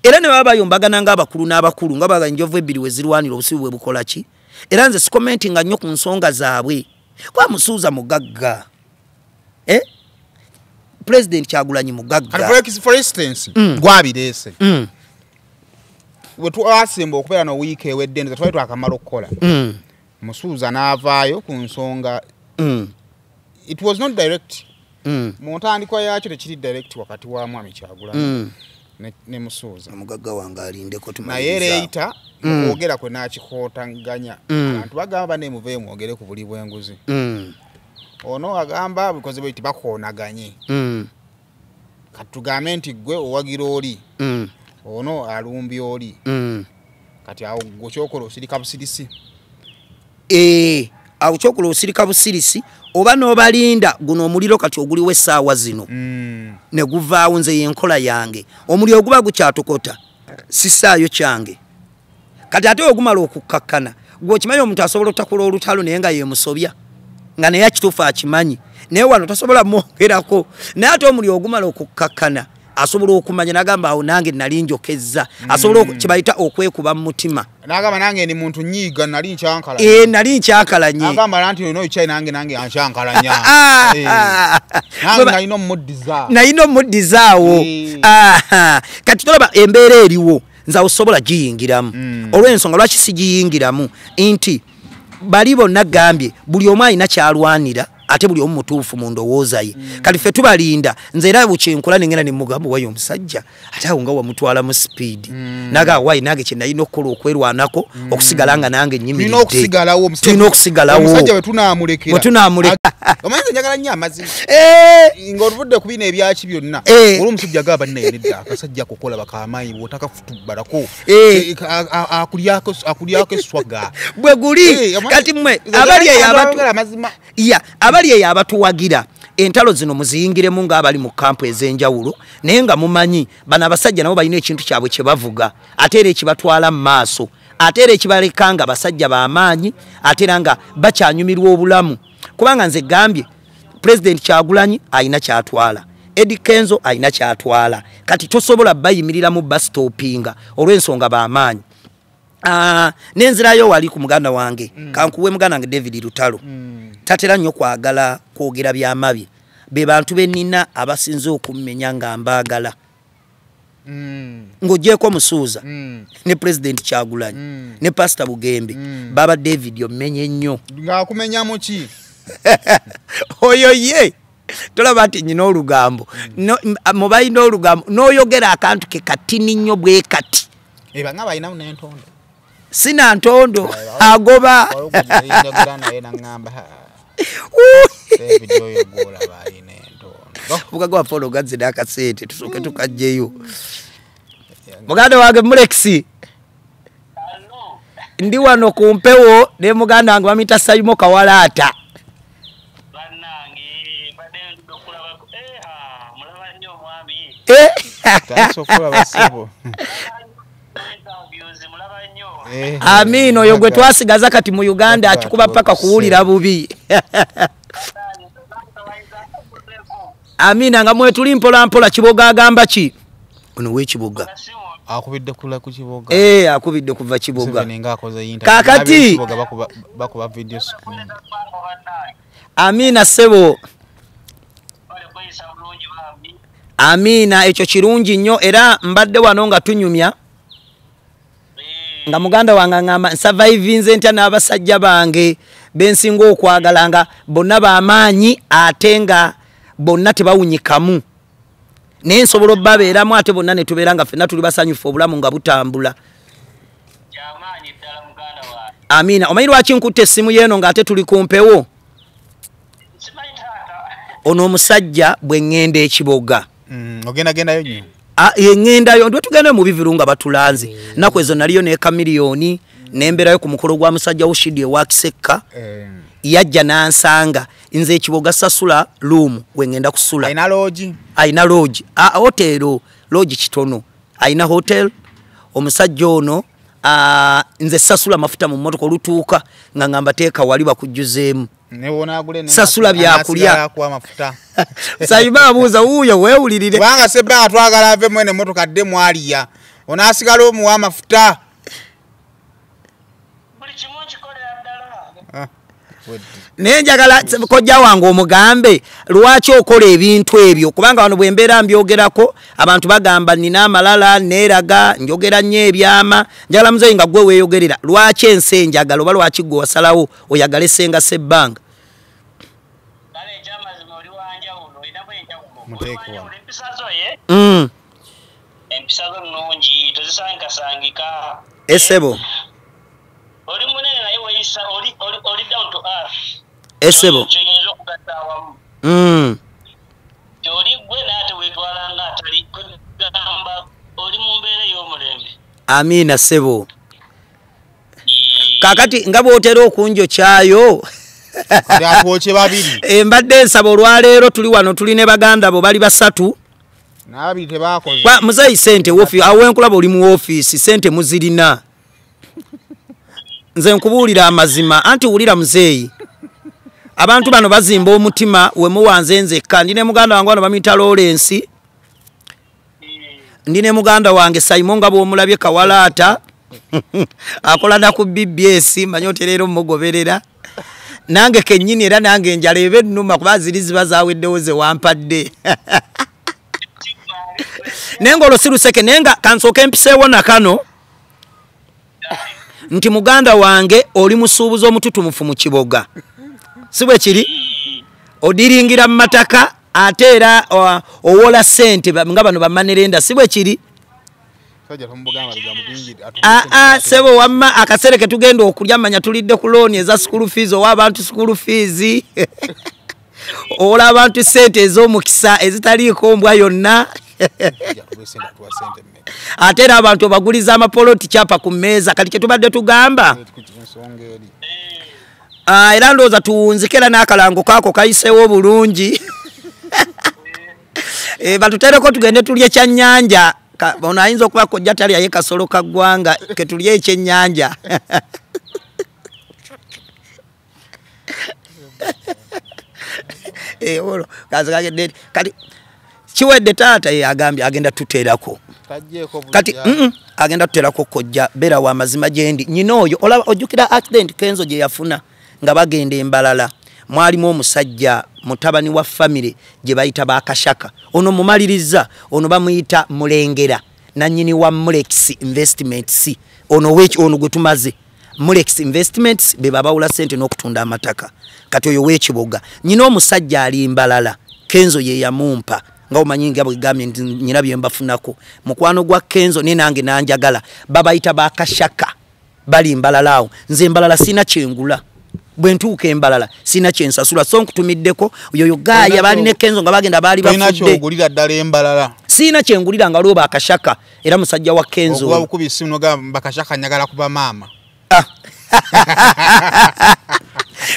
era ne baba bayombagana ng'abakulu n'abakulu nga baga enjovu ebbiri we zirwanira obusibu bwe bukola ki era nze sikomentinga nnyo ku nsonga zaabwe kwa musuuza mugagga President Kyagulanyi mugagga for instance gwabireese we twasimba okubeera no week ewedde nze twali twakamala okukola musuuza n'avaayo ku nsonga it was not direct mu ntandikwa yakyo tekiri direct wakati wa mwami Kyagulanyi ne musuuza mugagga wange alindeko naye leeta okwogera kwe n'akikootaganya abantu bagamba nemuve mwogere ku buli bw'enguzi ono agamba bikoze bwe tibakoonaganye katugambe nti gwe owagira oli ono alumbi oli kati awo gwe kyokola osirika busirisi awo kyokola osirika busirisi oba n'obalinda guno omuliro kati oguliwo essaawa zino ne guvaawo nze yenkola yange omuliro oguba gukyatokota sisaayo kyange kati ate ogumala okukkakkana gwe okimanyi omuntu asobola otakola olutalo naye nga yemusobya nga naye akituufu akimanyi naye wano tasobola mwongerako naye ate omuliro ogumala okukkakkana asobola okumanya nagamba awo nange nali njokezza asobola kibayita okwekuba mu mutima nagamba nange ni muntu nyiga nali nkyankalanya nali nkyankalanye nagamba nti ono ichai nange ankyankalanya nange nalina omuddizaawo kati tolaba embeera eriwo nze osobola giyingiramu olw'ensonga lwaki sigiyingiramu nti bali bonna gambye buli omu alina kyalwanira ate buli omu mutuufu mu ndowooza ye kati ffe tubalinda nze era bukyenkula nengenda ne mugambo wayo omusajja ate awo nga wamutwala mu speed naga wayi nange kye nalina okukola okwerwanako okusigala nga nange nnyimiridde tulina okusigalawo omusajja bwe tunaamuleka omanyi njagala nnyo amazima ng'oluvudde ku bino ebyaki byonna olwo omusajja gaba nnayonedda akasajja kukola bakamaanyi bw'otakafutubbalako akulyako eswaga bwe guli kati mmwe abali eyo abatuwagira entalo zino muziyingiremu ng'abali mu kampu ez'enjawulo naye nga mumanyi bano abasajja nabo balina ekintu kyabwe kye bavuga ate era ekibatwala mu maaso ate era ekibaleka nga basajja b'amaanyi ate era nga bakyanyumirwa obulamu kubanga nze gambye President Kyagulanyi ayina kyatwala Eddie Kenzo ayina kyatwala kati tosobola bayimirira mu bus stoppinga olw'ensonga b'amaanyi nenzirayo wali ku muganda wange kankuwe muganda wange David Lutalo tatera nnyo kwagala kwogera byamabi be bantu benina abasinze okummenya nga mbaagala ng'ogyeko Musuuza ne President Kyagulanyi ne Pastor Bugembe baba David omenye nnyo ng'akumenyamu ki oyo ye tolaba nti nyina olugambo mubalina olugambo n'oyogera akantu ke katini nnyo bwe kati nga balinamu n'entondo sina ntondo agoba mugagwa polo gadze nakasente tusoke tukajjeyo muganda wange Mulexi ndi wano ku mpewo ne muganda wange bamita Sayimo Kawalaata Amino oyo gwe twasigaza kati mu Uganda akikuba paka kuwulira bubi Amina nga mwe tuli mpola mpola Kiboga agamba ki ono we Kiboga akubidde kula ku Kiboga akubidde kuva Kiboga kakati bakuba video screen Amina sebo Amina ekyo kirungi nnyo era mbadde wano nga tunyumya nga muganda wange ngamba survive nze ntya n'abasajja bange bensinga okwagala nga bonna b'amaanyi ate nga bonna tebawunyikamu naye nsobola obbabeeramu ate bonna ne tubeera nga ffenna tuli basanyufu obulamu nga butambula Amina omanyi lwaki nkutte essimu yeeno ng'ate tuli ku mpewo ono omusajja bwe ŋŋenda ekiboga ogendagendayo nnyo yengendayo ndwe tugende mu biviru nga batulanze naku ezo naliyo ne kamiliyoni nemberayo ku mukolo gwa musajja Ushidi wa Kisekka yajja nansanga nze Kiboga sasula room wengenda kusula aina lodge hotel lodge kitono aina hotel omusajja ono nze sasula mafuta mu motoka olutuuka nga ngamba teeka wali bakujjuzeemu sasula byakulya Sayima abuuza wuuyo weewulirire kubanga sebba atwagala ave mwene motoka dde mwaliya onaasigala omuwa amafuta naye njagala kojja wange omugambe lwaki okola ebintu ebyo kubanga wano bwe mbeera mbyogerako abantu bagamba nina amalala neeraga njogera nnyo ebyama njagala muzeeyi nga gwe weeyogerera lwaki ensi enjagala oba lwaki gwe wasalawo oyagala essenga sebbanga empisazo nnungi tozisangasangika esebo oli munene naye weyisa oli down to earth esebo kyenyiza okugatta awamu oli gwe naate weetwala nga atali kugamba oli mu mbeera ey'omulembe Amina sebo kakati nga bw'otera okunjokyayo atwoche babiri mbadde nsaba olwaleero tuli wano tuli ne baganda bo bali basatu nabi tebakoze kwa muzeeyi sente wofi awenkulaba oli mu office sente muzirina nze nkubuulira amazima anti wulira muzeeyi abantu bano bazimba omutima we muwanze nzekka ndine muganda wange wano bamuyita Lawrence ndine muganda wange Simon nga bw'omulabye Kawalaata akola na ku BBS manyi otereera omugoberera nange kennyini era nange njala ebe ennuma kuba ziri ziba zaaweddewo ze wampadde nenga olosiruseke nenga kansooka empiseewo na kano nti muganda wange oli musuubuzi omututumufu mu Kiboga si bwe kiri odiringira mu mataka ate era owola ssente nga bano bamanerenda si bwe kiri. Sebo wamma akasere ke tugenda okulya manya tulidde ku loan eza school fees owa abantu school fees ola abantu ssente ez'omukisa ezitaliiko mbwa yonna ate era abantu baguliza amapoloti kyapa ku mmeeza kati kyetubadde tugamba era ndowooza tuwunzikera n'akalango kaako kayiseewo bulungi batutereko tugende tulye ekyannyanja ono ayinza okuba kojja tali aye kasolo ka ggwanga ke tulye ekyennyanja olwo kati kiwedde taata agambye agenda tuteerako kati agenda tuteerako kojja beera wa mazima gyendi nyina oyo olaba ojjukira accident Kenzo gye yafuna nga bagenda Embalala mwalimu omusajja mutabani wa family gye bayita bakashaka ono mumaliriza ono bamuyita Mulengera nanyini wa Mulex Investments ono gwe tumaze Mulex Investments be babawula sente n'okutunda amataka kati oyo w'ekiboga nyina omusajja ali Mbalala Kenzo ye yamumpa nga omanyi nga bwegambye nyina bye mbafunako mukwano gwa Kenzo ne nange nanjagala babayita bakashaka bali Mbalala awo nze Mbalala sina kyengula bwe ntuuka Embalala sina kyensasula so nkutumiddeko oyo gaya bali ne Kenzo nga bagenda bali bafudde sina kyogulira ddala Embalala sina kyengulira nga lwo bakashaka era musajja wa Kenzo ogwa bukubisi noga bakashaka nyagala kuba mama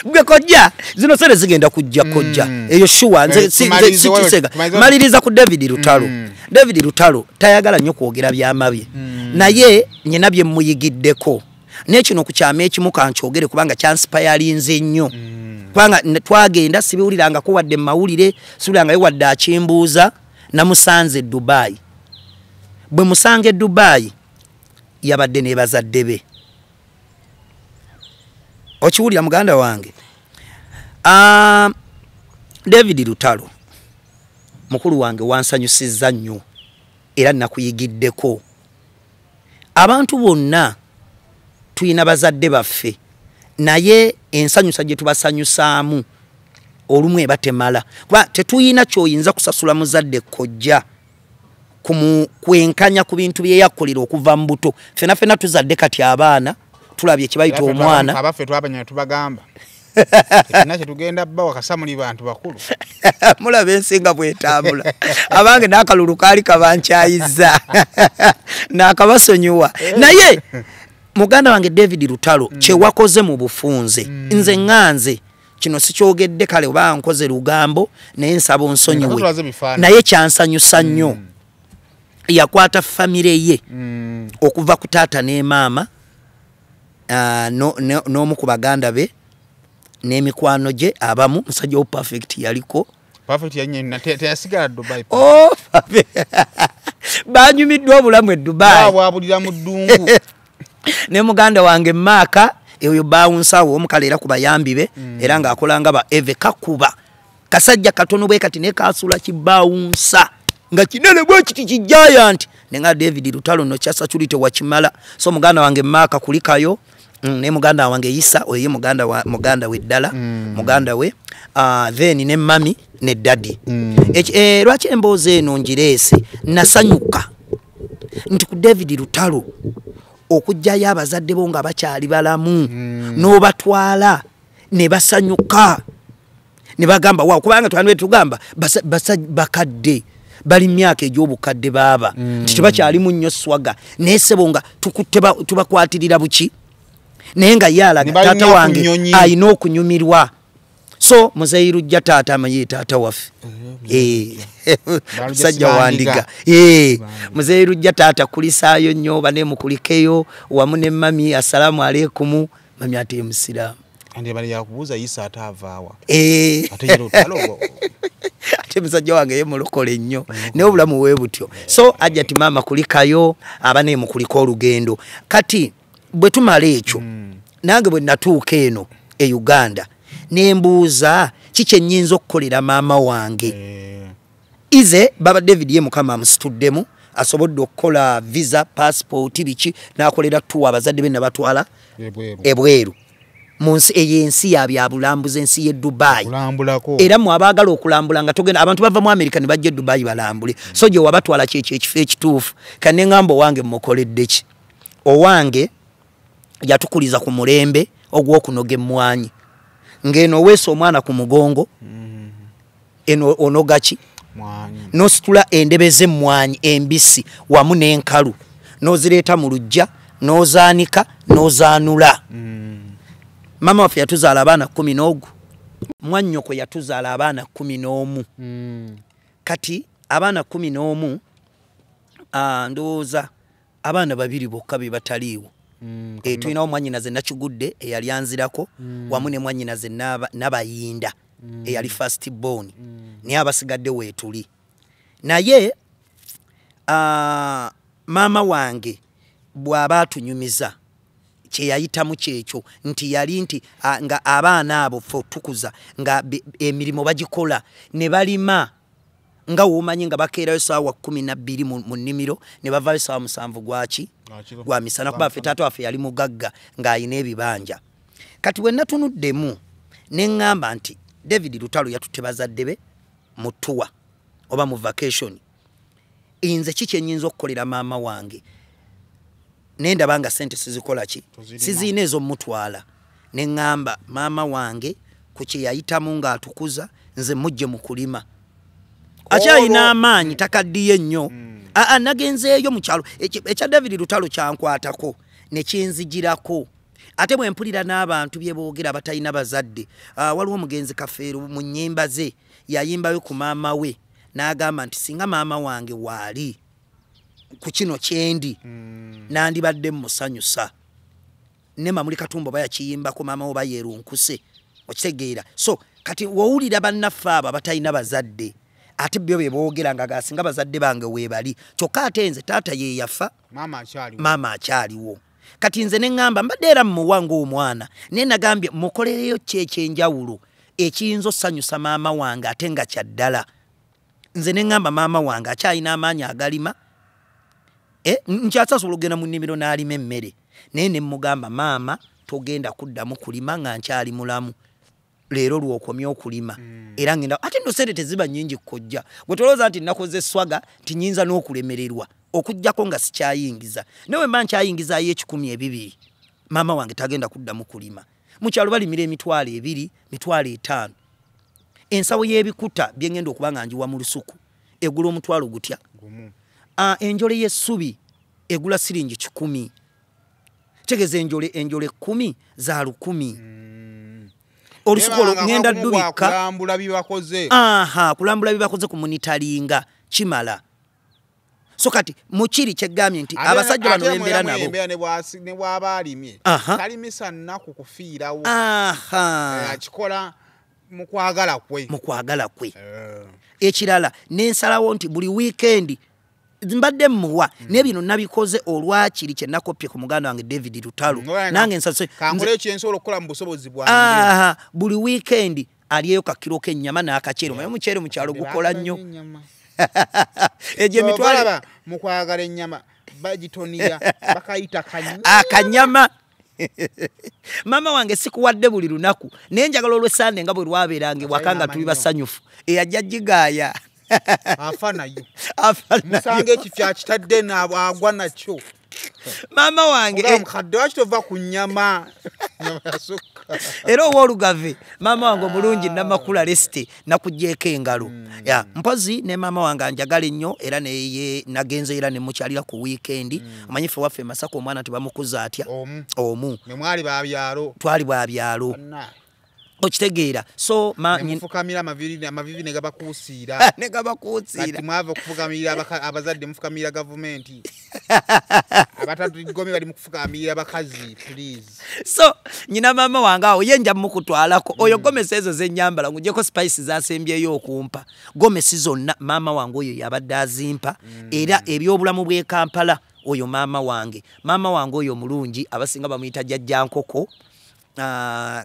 gwe kojja zino sere zigenda kujja kojja eyo shuwa nze sikisega maliriza ku David Lutalo David Lutalo tayagala nnyo kwogera byamabye naye nyina bye muyigiddeko nekino kukyama ekimu kankyogere kubanga kyansipayalinze nnyo kubanga twagenda sibiwuliranga ko wadde mawulire siwuliranga yo wadde akimbuuza namusanze Dubai bwe musange Dubai yabadde ne bazadde be okiwulira muganda wange David Lutalo mukulu wange wansanyusizza nnyo era nakuyigiddeko abantu bonna tuyina bazadde baffe naye ensanyusa gye tubasanyusaamu olumu eba temala kuba tetuyina kyoyinza kusasula muzadde kojja kwenkanya ku bintu bye yakkolera okuva mu buto fena tuzadde kati abaana tulabye kibayita omwana abaffe twabanya tubagamba nakyo tugenda bba wakasamuli bantu bakulu mulaba ensinga bwetambula abange n'akalulu kaali kabankyayiza n'akabasonyiwa naye muganda wange David Lutalo kyewakoze mu bufunze nze nganze kino sikyogedde kale oba nkoze lugambo naye nsaba onsonyiwe naye kyansanyusa nnyo yakwata famire ye okuva ku taata ne maama n'omu ku baganda be n'emikwano gye abamu musajja wo perfect yaliko perfect yanyina teyasigala Dubai banyumiddwa obulamu e Dubai bwabulira mu ddungu ne muganda wange Maaka eyo bawunsawo omukalera ku bayambi be era ng'akolanga ba Eve Kakuba kasajja katono bwe kati ne kasula kibawunsa nga kinene bwe kiti giant nenga David Lutalo no kyasa tulite wakimala so muganda wange Maaka kulikayo ne muganda wange Isa oyo muganda we ddala muganda we then ne mami ne daddy lwaki emboozi eno njirese nasanyuka nti ku David Lutalo okujjayo abazadde bo nga bakyali balamu n'obatwala ne basanyuka ne bagamba waaw kubanga twanwe tugamba bakadde bali myaka egy'obukadde baaba nti tebakyali mu nnyo swaga nesebo nga tubakwatirira buki naye nga yalaga taata wange ayina okunyumirwa so Muzeyirujja taata amanyi taata waffe musajja wandiga Muzeyirujja taata kulisaayo nnyo bane mukulikeyo wamu ne mami assalamu alaikum mami ate musiraamu andi bali yakubuuza Isa atavaawa ate Lutalo ate musajja wange ye mulokole nnyo ne obulamu we butyo so ajja ti mama kulikayo abane mukuliko olugendo kati bwe tumala ekyo nange bwe natuuka eno e Uganda nembuuza kiki ennyinza okukolera maama wange ize baba David ye mukama amusituddemu asobodde okukola visa passport biki n'akolera tuwa abazadde be nabatwala ebweru munsi eyensi ya byabulambuzi ensi ye Dubai kulambulako era mu abaagala okulambula nga togenda abantu bava mu America ne bajja Dubai balambule so je wabatwala ekifo ekituufu kane ngambo wange mukoledde ki owange yatukuliza ku mulembe ogw'okunoga emmwanyi ngeno weso omwana ku mugongo eno onoga ki no situla endebeze mmwanyi embisi wamu n'enkalu nozireeta mu lujja nozaanika nozaanula mama waffe yatuzaala abaana 11 mwannyoko yatuzaala abaana 11 kati abaana 11 ndowooza abaana babiri bokka be bataliiwo tulinawo mwannyinaze Nakigudde eyali anzirako wamu ne mwannyinaze Nabayinda eyali first born naye abasigadde weetuli naye maama wange bw'aba atunyumiza kyeyayitamu kyekyo nti yali nti nga abaana abo ffe tukuza nga emirimu bagikola ne balima nga womanyi nga bakeerayo saawa 12 mu nnimiro ne bavaayo saawa 7 gwaki gwa misana kuba ffe taata waffe yali mugagga ng'ayina ebibanja kati we natunuddemu ne ŋŋamba nti David Lutalo yatutte bazadde be mu tour oba mu vacation inze kiki ennyinza okukolera maama wange nendaba nga sente sizikola ki siziina ez'omutwala ne ŋŋamba maama wange ku kye yayitamu ng'atukuza nze mujje mu kulima akyalina amaanyi takaddiye nnyo nagenzeeyo mu kyalo ekya David Lutalo kyankwatako ne kyenzigirako ate bwe mpulira n'abantu bye boogera batalina bazadde waliwo omugenzi Kafeero mu nnyimba ze yayimbayo ku maama we n'agamba nti singa maama wange waali ku kino kyendi nandibadde musanyusa ne Mamuli Katumba bayakiyimbako maama we bayeerunkuse okitegeera so kati wowulira bannaffe abo batalina bazadde ate byo bye boogera nga gasinga bazadde bange weebali kyokka ate nze taata ye yafa maama akyaliwo kati nze ne ŋŋamba mbadde era mmuwanga omwana naye nagambye mukolereyo kyekyenjawulo ekiyinza osanyusa maama wange ate nga kyaddala nze ne ŋŋamba maama wange akyalina amaanyi agalima nkyasasobola okugenda mu nnimiro n'alima emmere naye ne mmugamba maama togenda kuddamu kulima nga nkyali mulamu leero lwokomya okulima era ngenda ate nno sente teziba nnyingi kkojja bwe tolowooza nti nakoze eswaga tinyinza n'okulemererwa okujjako nga sikyayingiza nawe mba nkyayingizaayo 1,200 maama wange tagenda kuddamu kulima mu kyalo balimira emitwalo 2 mitwalo 5 ensawo y'ebikuta bye ngenda okuba nga njiwa mu lusuku egula omutwalo gutya enjole y'essubi egula siringi 100 tegeza enjole 10 za 1,000 olusuku ngenda ddubika kulambula bibakoze ku monitaringa kimala so kati mukiri kyegambye nti abasajja bano bembeera nabo ne bw'aba alimye talimisa nnaku kufiirawo akikola mu kwagala kwe ekirala n'ensalawo nti buli wiikendi mbadde mmuwa naye bino nabikoze olwakiri kye nakopye ku muganda wange David Lutalo nange nsase ekyensobola okukola mu busobozi bwange buli wiikendi aliyeyo kakiro k'ennyama n'akaceere omanyi omuceere mu kyalo gukola nnyo egyo emitwalo mu kwagala ennyama bagitoniya bakayita akanyama maama wange sikuwadde buli lunaku naye njagala olw'Essande nga bwe lwabeeranga ewaka nga tuli basanyufu eyajja gigaaya afa nayo musanga ekifya kitadde n'agwa nakyo maama wange mukadde waki tova ku nnyama era owoolugave maama wange omulungi Namakula Lesite nakugjeeko engalo mpozi ne maama wange anjagala ennyo era neye nagenze era ne mukyalira ku wiikendi omanyi ffe waffe Masaka omwana tebamukuza atya omu mwali babyalo twali bwabyalo okitegeera so mufukamira amavivi ne gabakuusiira kati mwava okufukamirira abazadde mufukamirira gavumenti abatatugomi bali mukufukamirira abakazi please so nyina maama wange awo ye nja mukutwalako oyo gomesi ezo zenyambala ngujeko spice zasembyeyo okumpa gomesi zonna maama wange oyo yabadde azimpa era ebyobulamu bw'e Kampala oyo maama wange oyo mulungi abasinga bamuyita jjajja nkoko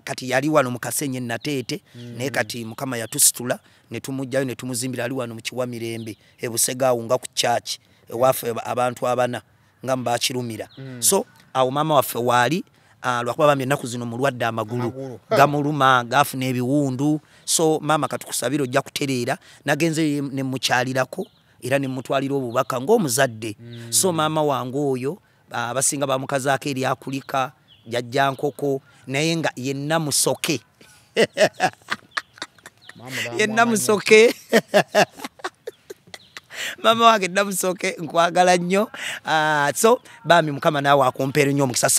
kati yali wano mu Kasenye Nateete naye kati Mukama yatusitula ne tumujjayo ne tumuzimbira ali wano mu Kiwamirembe ebusegaawo nga ku church ewaffe abantu abana nga mbakirumira so awo maama waffe waali lwakuba bambi ennaku zino mulwadde amagulu gamuluma gafuna ebiwundu so maama katukusabira ojja kutereera nagenze ne mukyalirako era ne mutwalira obubaka ng'omuzadde so maama wange oyo abasinga bamukazaako eri akulika jajja nkoko naye nga yenna musoke yenna musoke mama wange namusoke nkwagala nnyo so bambi mukama naawe akumpeera nnyo omukisa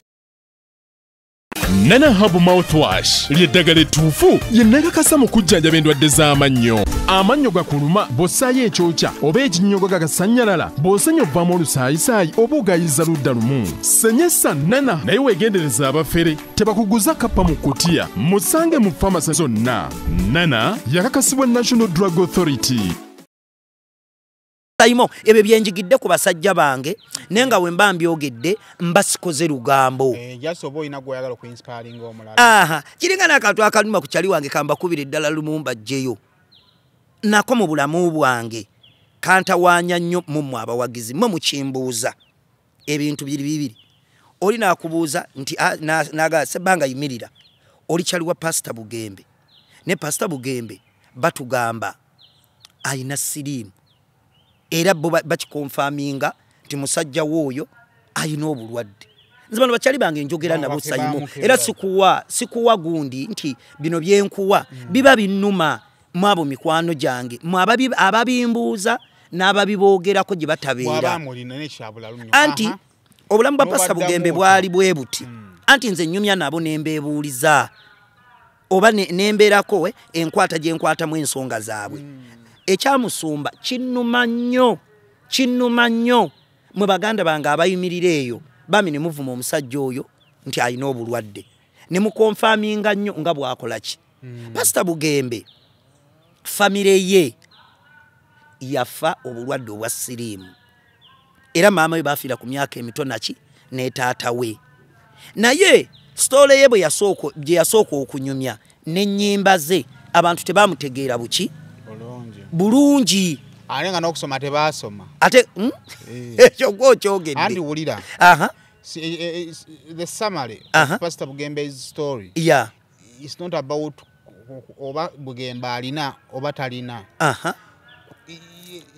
Nana Hub Mouthwash lyeddagala ettuufu ye nnagakasa mu kujjanjaba endwadde z'amannyo. Amannyo gakuluma bw'ossaayo ekyokya oba ekinnyogo gagasanyalala bw'osenya ovaamu olusaayisaayi oba ogayiza ludda lumu. Senyesa Nana naye weegendereza abafere tebakuguza kappa mu kkutiya musange mu famasi zonna. Nana yakakasibwa National Drug Authority. Sayimo ebyo byenjigidde ku basajja bange nenga we mba mbyogedde mbasikoze lugambo jasobo oyina gwoyagala ku inspiring omulala kiringa n'akantu akaluma ku kyali wange kamba kubira eddala lumumba jjeyo nako mu bulamu bwange kantawaanya nnyo mmwe abawagizi mmwe mukimbuuza ebintu bibiri oli naakubuuza nti naagala sebbanga yimirira oli kyali wa Pastor Bugembe ne Pastor Bugembe batugamba ayina siriimu era bo bakikonfaminga nti musajja wooyo ayina obulwadde nze bano bakyali bange njogera nabo Sayimo era sikuwa gundi nti bino byenkuwa biba binnuma mwabo mikwano gyange ababimbuuza n'ababiboogerako gye batabeera anti obulamu bwa Pastor Bugembe bwali bwe buti anti nze nnyumya nabo nembeebuuliza oba nembeerako enkwata gye nkwatamu ensonga zaabwe ekyamusumba kinnuma nnyo mwe baganda bange abayimirira eyo bami ne muvuma omusajja oyo nti alina obulwadde ne mukonfaminga nnyo nga bwakola ki Pastor Bugembe famire ye yafa obulwadde obwa siriimu era maama we bafiira ku myaka emitono ki ne taata we naye story ye bwe yasooka okunyumya n'ennyimba ze abantu tebamutegeera buki bulungi alenga n'okusoma tebaasoma ate ekyo gwokyogedde andi wulira the summary of Pastor Bugembe's story it's not about oba Bugembe alina oba talina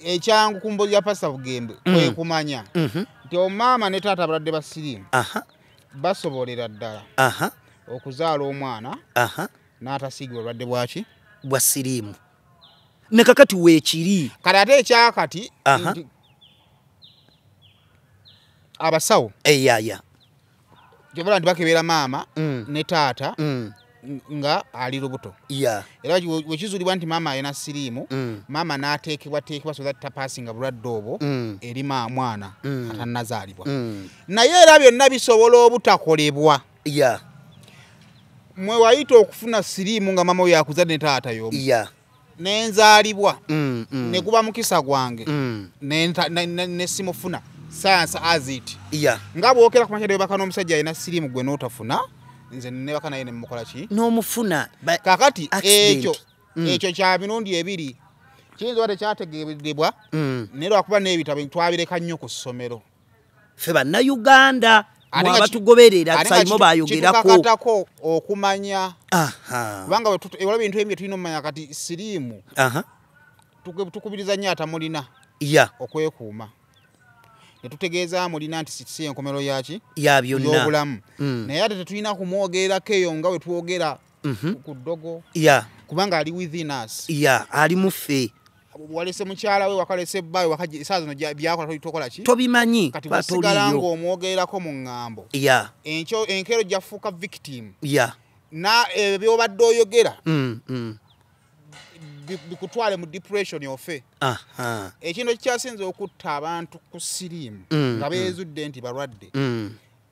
ekyangu kumbo ya Pastor Bugembe kwe kumanya nti omama ne taata baladde basiriimu basobolera ddala okuzaala omwana n'atasiigibwa obulwadde bwaki bwa siriimu ne kakati weekiri kale ate ekyakati abasawo gyebala nti bakebeera maama ne taata nga ali lubuto era wekizulibwa nti maama ayina siriimu maama n'ateekebwateekebwa so that tapasinga bulwadde obwo eri mwana atannazaalibwa naye era byonna bisobola obutakolebwa mwe wayita okufuna siriimu nga maama we yakuzadde ne taata y'omu nenzaalibwa ne kuba mukisa gwange ne simufuna science as it nga bwokera ku manyalo baka n'omusajja ayina siriimu gwe n'otafuna nze ne baka naye ne mukola ki n'omufuna kakati ekyo kya mirundi ebiri kiyinza wadde kyategeerebwa naye lwakuba n'ebitabo twabireka nnyo ku ssomero ffe bannayuganda mwabatugoberera Sayimo bayogerako tukakatako okumanya kubanga ewala bintu ebyo tulina omumanya kati siriimu tukubiriza nnyo atamulina okwekuuma ne tutegeeza mulina nti si enkomero yaki y'obulamu naye ate tetulina kumwogererako eyo nga we twogera ku ddogo kubanga ali within us ali muffe walese mukyala we wakalese bbayo wakaji saa zino byakola tokola ki tobimanyi kati basigala ng'omwogererako mu ŋŋambo enkero gyafuuka victim na byobadde oyogera bikutwale mu depression ofe ekintu ekikyasinze okutta abantu ku siriimu nga beezudde nti balwadde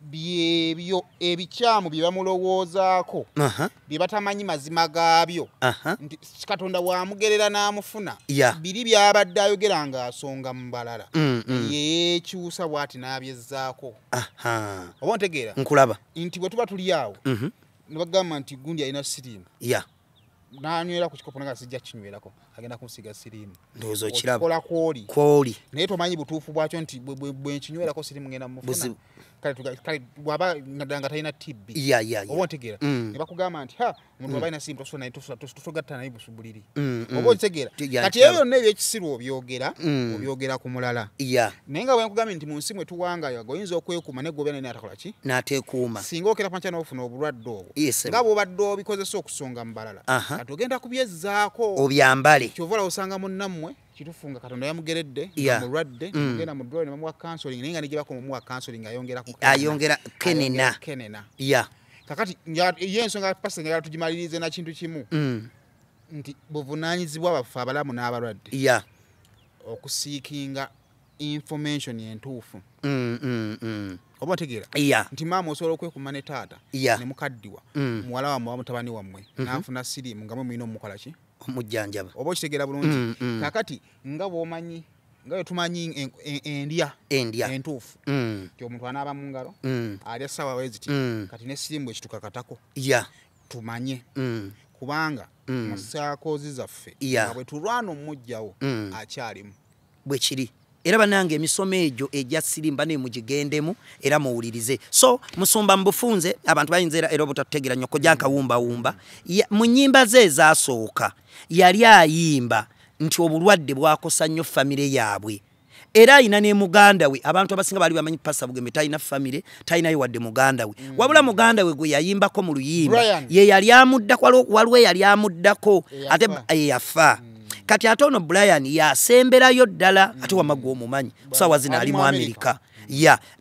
byebyo ebikyamu bye bamulowoozaako bye batamanyi mazima gaabyo nti Katonda waamugerera n'amufuna biri byabadde ayogera ng'asonga mu balala yeekyusa bw'ati n'abyezzaako oba ontegeera nkulaba nti bwe tuba tuli awo ne bagamba nti gundi alina siriimu nanywera ku kikopo nga sijja kinywerako agenda kunsiga sirimu ndozo kirabo kola kwoli naye tomanyi butuufu bwakyo nti bwe kinywerako sirimu ngenda mufuna kale bwaba nadanga talina TB oba ontegeera ne bakugamba nti omuntu waba alina sirimu tosogatta naye busubuliri oba ontegeera kati eyo yonna ebyekisiru obyogera ku mulala naye nga bwenkugambye nti mu nsi mwe tuwangayo oyinza okwekuuma ne gobera naye atakola ki n'ateekuuma singa okera panca n'ofuna obulwadde obwo nga bw'obadde obikozesa okusonga mu balala kati ogenda kubyezzaako obyambale kyova osanga munnammwe kitufunga Katonda yamugeredde mulwadde ngenda mu ddwaliro ne bamuwa counseling naye nga negibako mumuwa counseling ayongera kenena kakati y'ensonga pasa nga yatugimalirize na kintu kimu nti buvunaanyizibwa baffe abalamu n'abalwadde okusiikinga information entuufu oba otegeera nti maama osobola okwekuuma ne taata ne mukaddiwa muwala wammwe oba mutabani wammwe n'afuna siriimu nga mwe mulina omukola ki omujjanjaba oba okitegeera bulungi kakati nga bw'omanyi nga bwe tumanyi endya entuufu ti omuntu anaaba mu ngalo alya ssaawa weziti kati ne siriimu ekitukakatako tumanye kubanga masaakozi zaffe nga bwe tulwana omujjawo akyalimu bwe kiri era banange emisomo egyo ejja sirimba ne mugigendemu era muwulirize so musumba mbufunze abantu bayinza era obutatutegeera nyoko jankawumbawumba mu nnyimba ze ezasooka yali ayimba nti obulwadde bwakosa nnyo famire yaabwe era ayina ne muganda we abantu abasinga bali bamanyi pasa bugembe talina famire talinayo wadde muganda we wabula muganda we gwe yayimbako mu luyimba ye yali amuddako waliwo yali amuddako ate yafa kati ate ono Brian yasemberayo ddala ate wamagwa omumanyi kusaawa zino ali mu Amerika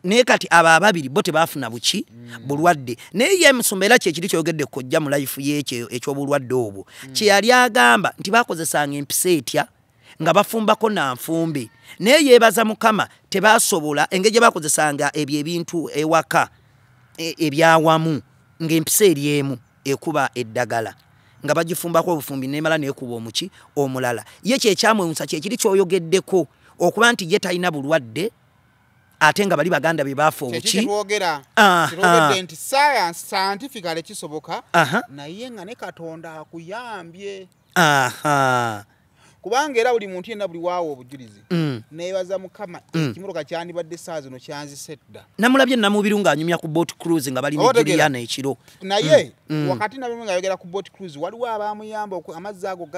naye kati abo ababiri bo tebaafuna buki bulwadde naye ye Musumba era kyekiri kyogedde kojja mu life yekyo eky'obulwadde obwo kye yali agamba nti bakozesanga empisa etya nga bafumbako nanfumbi naye yeebaza Mukama tebasobola engeri gye bakozesanga ebyo ebintu ewaka ebyawamu ng'empisa eri emu ekuba eddagala nga bagifumbako obufumbi nemala nekuba omuki omulala ye kyekyamwewunsa kyekiri kyoyogeddeko okuba nti ye talina bulwadde ate nga bali baganda be baafa obuki kirogedde nti scientifically kisoboka naye nga ne Katonda akuyambye kubanga era buli muntu yenna buli waawo obujulizi neebaza Mukama ekimotoka kyandibadde saa zino kyanzisedda namulabye namubiru ng'anyumya ku boat cruise nga bali ne Juliana ekiro naye wakati nabimu ng'ayogera ku boat cruise waliwo abamuyamba amazzi ago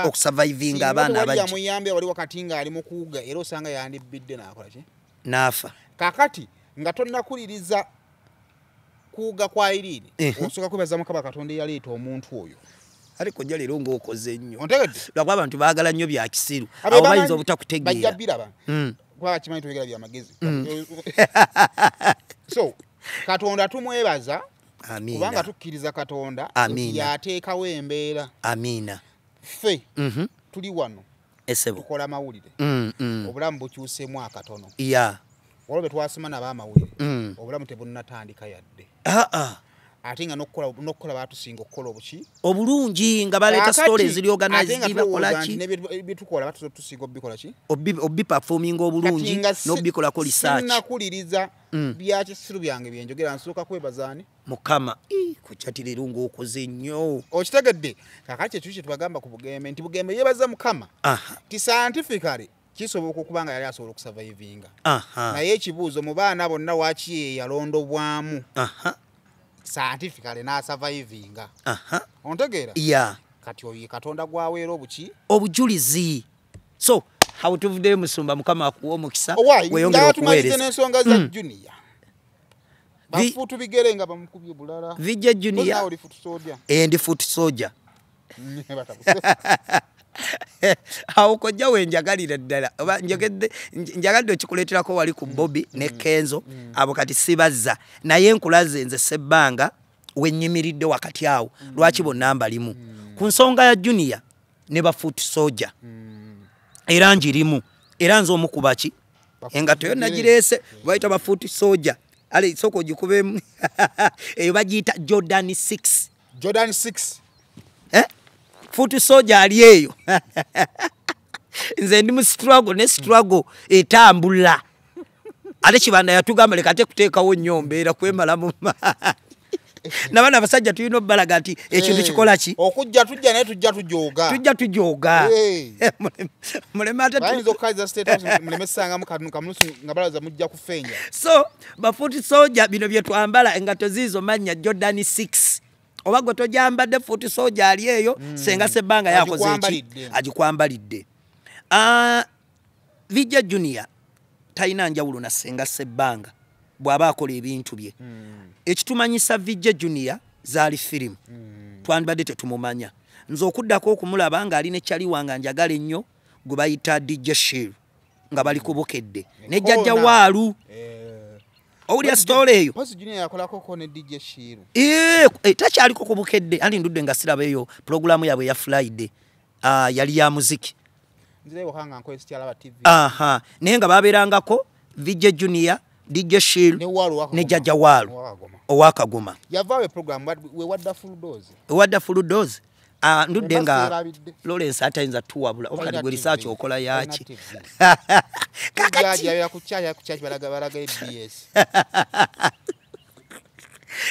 okusurvivinga abaana abajja amuyambye wali wakati ng'ali mu kuwuga era osanga yandibbidde n'akola ki n'afa kakati nga tonnakuliriza kuwuga kwa Irene osooka kwebaza Mukama Katonda eyaleeta omuntu oyo ariko jja leero ng'okoze nnyo ontegedde lwakwa abantu baagala nnyo bya kisiru abo bayinza obutakutegeera bajja biraba kuba kimanyi twegera bya magezi so Katonda tumwebaza kubanga tukkiriza Katonda yateekawo embeera ffe tuli wano tukola amawulire obulamu bukyuseemu akatono waliwo be twasoma nabo amawulire obulamu tebunnatandika yadde ate nga n'okukola baatusinga okukola obuki obulungi nga baleeta stories ziri organized bakola ki byetukola batusinga obikola ki obiperforminga obulungi n'obikolako research nakuliriza byakisiru byange byenjogera nsooka kwebazaani Mukama kukyatira erungu okoze nnyo okitegedde kakati ekyo kye tubagamba ku Bugembe nti Bugembe yeebaza Mukama ti scientifically kisoboka okuba nga yali asobola okusurvivinga naye ekibuuzo mu baana bonna waaki yalondobwamu scientifically n'asurvivinga ontegeera kati oyo Katonda gwaweera obuki obujulizi so hawutuvuddeyo Musumba Mukama akuwa omukisa weyongera okuweereza n'ensonga za Junior bafutu bigere nga bamukubye bulala vijja Junior ndi foot soldier awo kojja wenjagalira ddala oba njagadde okikuleeterako wali ku Bobby ne Kenzo abo kati sibazza naye nkulaze nze sebbanga wennyimiridde wakati awo lwaki bonna mbalimu ku nsonga ya Junior ne ba foot soldier era njirimu era nze omukubaki engato yonna gireese bayita ba foot soldier ale soko gikubemu eyo bagiyita Jordan 6 foot soldier ali eyo nze ndi mu struggle etambula ate Kibanda yatugamba leka ate kuteekawo nnyo mbeera kwemalamu nabana abasajja tulina obbalaga nti ekintu kikola ki okujja tujja naye tujja tujooga muleme ate bayinza okukaliza state house muleme sangamu kamunusu nga balaza mujja kufeenya so bafuuti soja bino bye twambala engato ziizo mannya Jordan 6 oba gwe tojambadde fuuti soja ali eyo senga Sebbanga yakoze eki agikwambalidde Vijja Junior talina njawulo na senga Sebbanga bw'aba akola ebintu bye ekitumanyisa Vijja Junior zaali firimu twandibadde tetumumanya nze okuddako okumulaba nga ali ne kyali wanga njagala ennyo gwe bayita DJ Shiru nga bali kubukedde ne jjajja waalu owulira story eyo takyaliko kubukedde ali ndudde nga siraba eyo programu yaabwe ya Friday yali ya muziki naye nga babeerangako Vijja Junior DJ Shiru ne jjajja waalu owakagoma ewadda full dose ndudde nga Lawrence atayinza tuwabula obukati gwe research okola yaki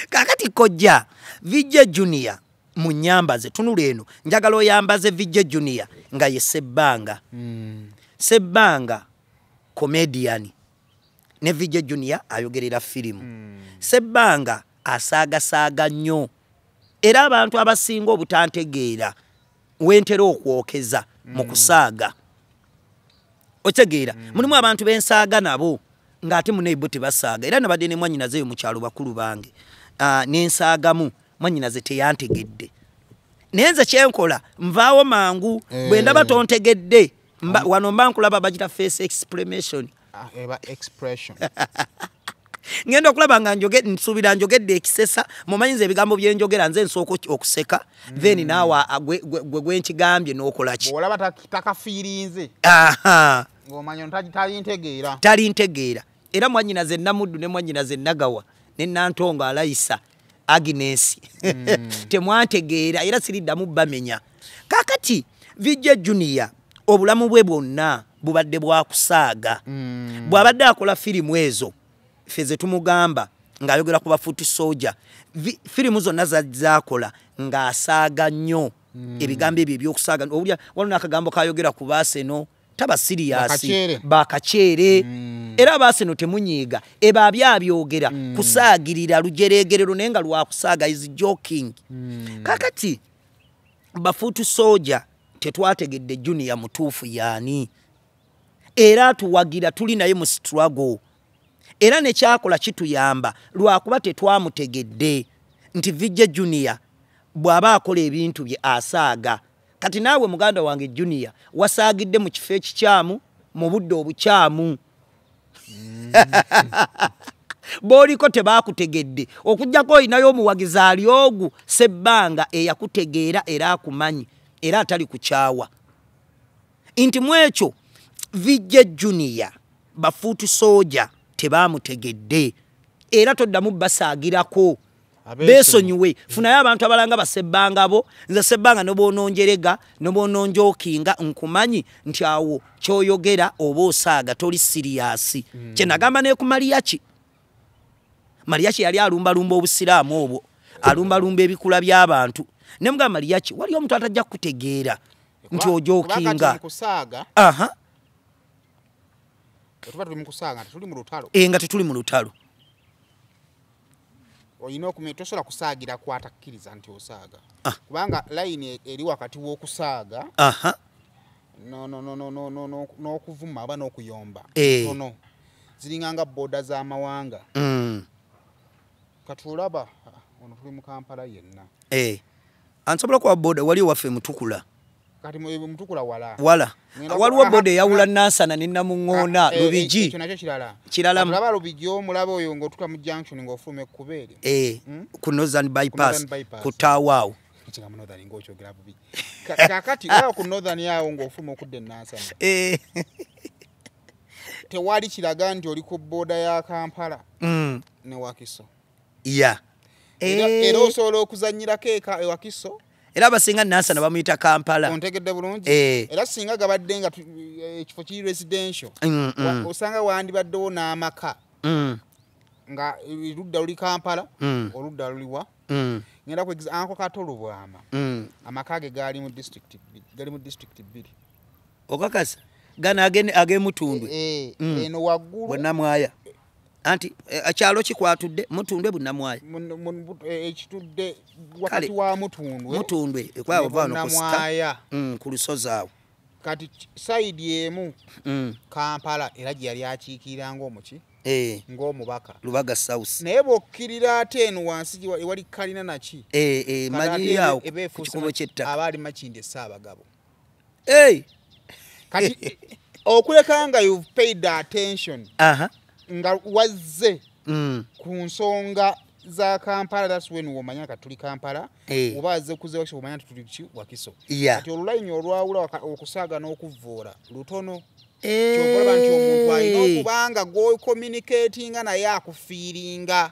kakati kojja Vijja Junior mu nyambaze tunula eno njagala oyambaze Vijja Junior nga ye Sebbanga Sebbanga comedian ne Vijja Junior ayogerera firimu Sebbanga asaagasaaga nnyo era abantu abasinga obutantegeera wentera okwokeza mu kusaaga otegeera mulimu abantu bensaaga nabo ng'ate muneibo tebasaaga era nabadde ne mwannyinaze eyo mu kyalo bakulu bange nensaagamu mwannyinaze teyantegedde naye nze kyenkola nvaawo mangu bwe ndaba tontegedde wano mba nkulaba bagita face expression ngenda okulaba nga nsuubira njogedde ekisesa mumanyinza ebigambo byenjogera nze nsooka okuseka then naawe gwenkigambye n'okola ki olaba takafiirinze ng'omanya talintegeera era mwannyinaze Namuddu ne mwannyinaze Nagawa ne Nantongo Alayisa Agnes temwantegeera era siriddamu bamenya kakati Vijja Junior obulamu bwe bwonna bubadde bwakusaaga bw'abadde akola firimu ezo feze tumugamba ng'ayogera ku bafuuti soja firimu zonna zakola ng'asaaga nnyo ebigambo ebyo ebyokusaaga owulya waliwo n'akagambo kayogera ku baaseno taba siriyasi bakaceere era abaaseno temunyiiga eba abyabyogera kusaagirira lujeregerero naye nga lwakusaaga is joking kakati bafuuti soja tetwategedde Junior mutuufu yaani era tuwagira tuli naye mu struggle era ne kyakola kituyamba lwakuba tetwamutegedde nti Vijja Junior bw'aba akola ebintu bye asaaga kati naawe muganda wange Junior wasaagidde mu kifo ekikyamu mu budde obukyamu booliko tebaakutegedde okujjako oyinayo omuwagizi ali ogu Sebbanga eyakutegeera era akumanyi era atali kukyawa nti mu ekyo Vijja Junior bafuuti soja tebaamutegedde era toddamu basaagirako beesonyiwe funayo abantu abalanga basebbanga bo nze Sebbanga noboononjerega noboononjookinga nkumanyi nti awo kyoyogera oba osaaga toli siriyasi kye nagamba ne ku Mariaki yali alumbalumba obusiraamu obwo alumbalumba ebikula by'abantu ne mugamba Mariaki wali omuntu atajja kutegeera nti ojookinga nga tetuli mu lutalo oyina tosobola kusaagira kwatakkiriza nti osaaga kubanga layini eri wakati w'okusaaga n'okuvuma aba n'okuyomba tono ziringanga booda z'amawanga katulaba ono tuli mu Kampala yenna ansobola kuba booda wali waffe Mutukula kati Mutukula wala waliwo booda eyawula Nansana ne Namuŋŋoona Lubigi ekyo nakyo kirala mulaba Lubigi omulaba oyo ng'otuka mu junction ng'ofuluma ekkubeere ku Northern bypass ku Tawaawo kakati awo ku Northern yawo ng'ofuluma okudda Nansana tewali kiraga nti oli ku booda ya Kampala ne Wakiso era osobola okuzannyirako ewakiso era abasinga Nansana bamuyita Kampala ontegedde bulungi era singa gabadde nga ekifo kiri residential osanga wandibaddewo n'amaka nga oludda luli Kampala oludda luliwa ngenda ku anko Katolo Bwama amakage gali mu district bbiri okakasa gana age Mutundwe eno waggulu Bonnamwaya anti akyalo kikwatudde Mutundwe Bonnamwaya ekitudde wakati wa Mutundwe ekwawo vano Bonnamwaya ku lusozi awo kati side emu Kampala era gye yali akiikirira ng'omuki ng'omubaka Lubaga South naye bokkirira ate eno wansi ewali kalina naki manyi awo ku kikubo ky'ettaka abaali Makinde Ssaabagabo kati okuleka nga you've paid attention nga wazze ku nsonga za Kampala, that's when womanya katuli Kampala oba azze kuze wakisho womanya tuli Wakiso kati olulayini olwawula okusaaga n'okuvvoola lutono kyobola nti omuntu alina okubanga gwo-communicatinga naye akufiiringa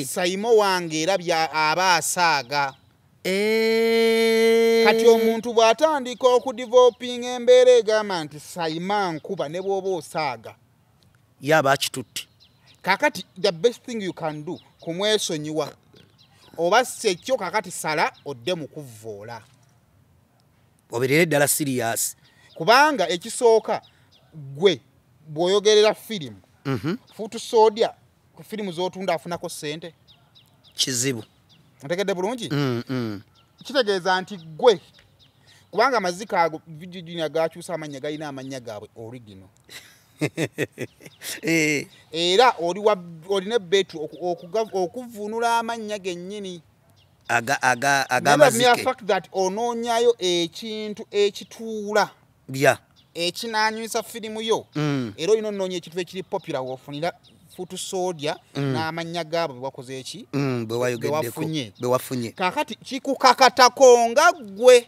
Saimo wange era aba asaaga kati omuntu bw'atandika okudeveloping embeera egamba nti Saima nkuba ne bw'oba osaaga yaba akitutte kakati the best thing you can do kumwesonyiwa oba sekyo kakati sala odde mu kuvvoola oberere ddala serious kubanga ekisooka gwe bw'oyogerera firimu futu sodia ku firimu z'otunda afunako ssente kizibu ntegedde bulungi kitegeeza nti gwe kubanga amazika ago Virginia gakyusa amanya galina amanya gaabwe original era olina betu okuvunula amanya gennyini agamazike fact that onoonyayo ekintu ekituula ekinanyusa firimu yo era olina onoonya ekintu ekiri popular wofunira futu sodia n'amanya gaabo bewakoze eki bewafunye kakati kikukakatako nga gwe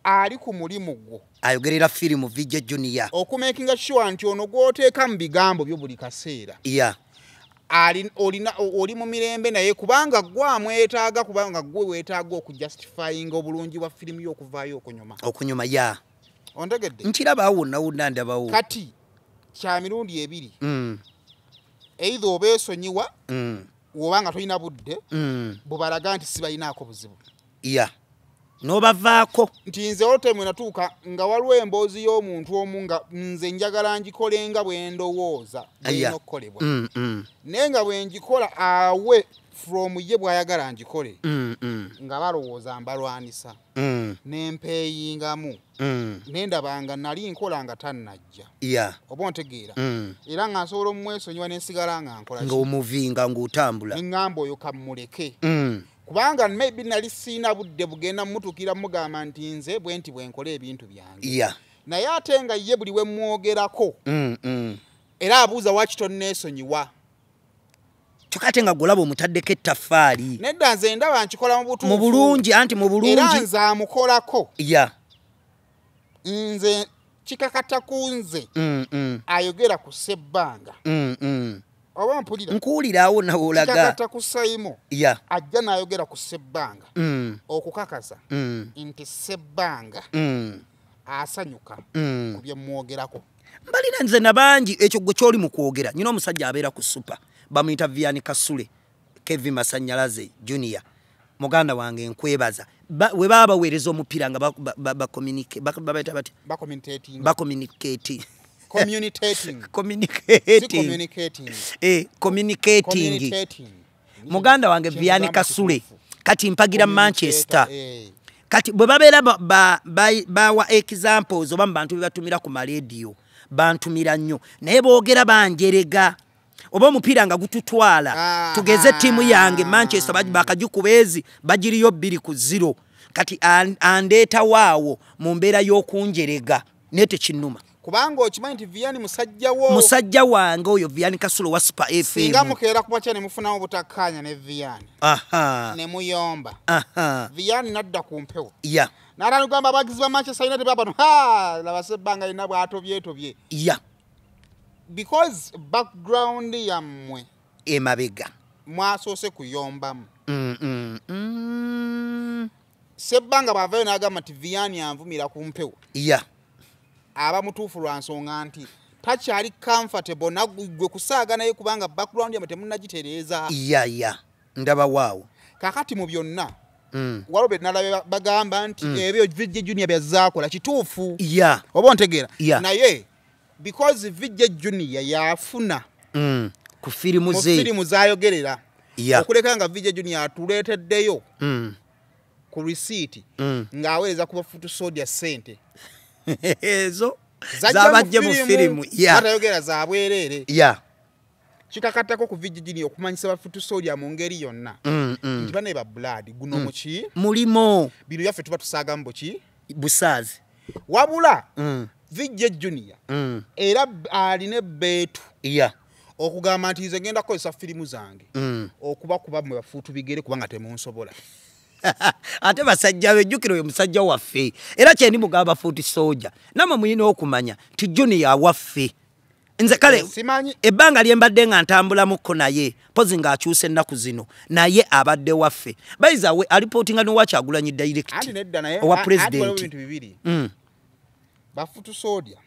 ali ku mulimu gwo ayogerera firimu Vijja Junior okumakinga sure nti ono gw'oteeka mu bigambo byo buli kaseera oli mu mirembe naye kubanga gwe amwetaaga kubanga gwe weetaaga okujustifyinga obulungi bwa firimu y'okuvaayo okunyuma ontegedde nkirabaawo wonna ndabawo kati kya mirundi ebiri either obeesonyiwa woba nga tolina budde bwebalaga nti sibalinaako buzibu n'obavaako nti nze olutemu natuuka nga waliwo emboozi y'omuntu omu nga nze njagala ngikolenga bwe ndowooza erina okukolebwa naye nga bwe ngikola awe from ye bw'ayagala ngikole nga balowooza mbalwanisa n'empeeyingamu nendabanga nali nkola nga tannajja oba ontegeera era nga nsobola omumwesonyiwa nensigala nga nkola ng'omuvinga ng'otambula neŋŋamba oyo kammuleke kubanga maybe nali siina budde bugenda mmutuukira mugamba nti nze bwenti bwenkola ebintu byange naye ate nga ye buli we mwogerako era abuuza waki tonneesonyiwa kyokate nga golaba omutaddeko ettaffaali nedda nze ndaba nkikola mu butuufu mu bulungi anti mu bulungi era nze amukolako nze kikakata ku nze ayogera ku Ssebbanga oba mpulira nkuwuliraawo nawe olaga kikakata ku Saimo ajja n'ayogera ku Ssebbanga okukakasa nti Ssebbanga asanyuka ku bye mwogerako mbalina nze nabangi ekyo gwe kyoli mu kwogera nyina omusajja abeera ku super bamuyita Vianney Kasule Kevin Masanyalaze Junior muganda wange nkwebaza we baba baweereza omupiira nga babayita bati communicating muganda wange Vianney Kasule kati mpagira Manchester kati bwe babeera bawa examples oba mu bantu bebatumira ku maradio bantumira nnyo naye boogera banjerega oba omupiira nga gututwala tugeze tiimu yange Manchester bakagikubeezi bagiriyo 2-0 kati andeeta waawo mu mbeera y'okunjerega nete kinnuma kubanga okimanyi nti Vianney musajja wange oyo Vianney Kasule wa Super FM singa mukeera kubacha ne mufunamu butakkaanya ne Vianney ne muyomba Vianney nadda ku mpewo n'abalugamba abagizi ba Manchester United babano laba Ssebbanga alina bw'atobyetobye because background yammwe emabega mwasoose kuyombamu Ssebbanga bw'avaayo n'agamba nti Vianney anvumira ku mpewo aba mutuufu lwa nsonga nti takyali comfortable nagwe kusaaga naye kubanga background yamwe temunnagitereeza. ya ndaba waawo kakati mu byonna walobe nalabe bagamba nti ebyo Vijay Junior byazaakola kituufu oba ontegeera naye because Vijay Junior yafuna ku firimu ze firimu zayogerera okuleka nga Vijay Junior atuleeteddeyo ku receipt ng'aweereza ku bafutu sodia ssente ezo zabajje mu firimu atayogera za bwereere kikakattako ku Vijay Junior okumanyisa bafutu sodia mu ngeri yonna nti bane ba blood guno muki mulimo bino yaffe tuba tusaagamu buki busaazi wabula Vijay Junior era aline beetu okugamba nti nze ngenda kukozesa firimu zange okuba kuba mu bafuutu bigere kubanga temunsobola ate basajja bejjukira oyo musajja waffe era kyendi mugamba fuuti soja namwe muyina okumanya nti Junior waffe nze kale ebbanga lyembadde nga ntambulamuko naye pozi ng'akyusa ennaku zino naye abadde waffe bayiza we alipootinga n'owa Kyagulanyi direct owa pulezidenti bafuutu soja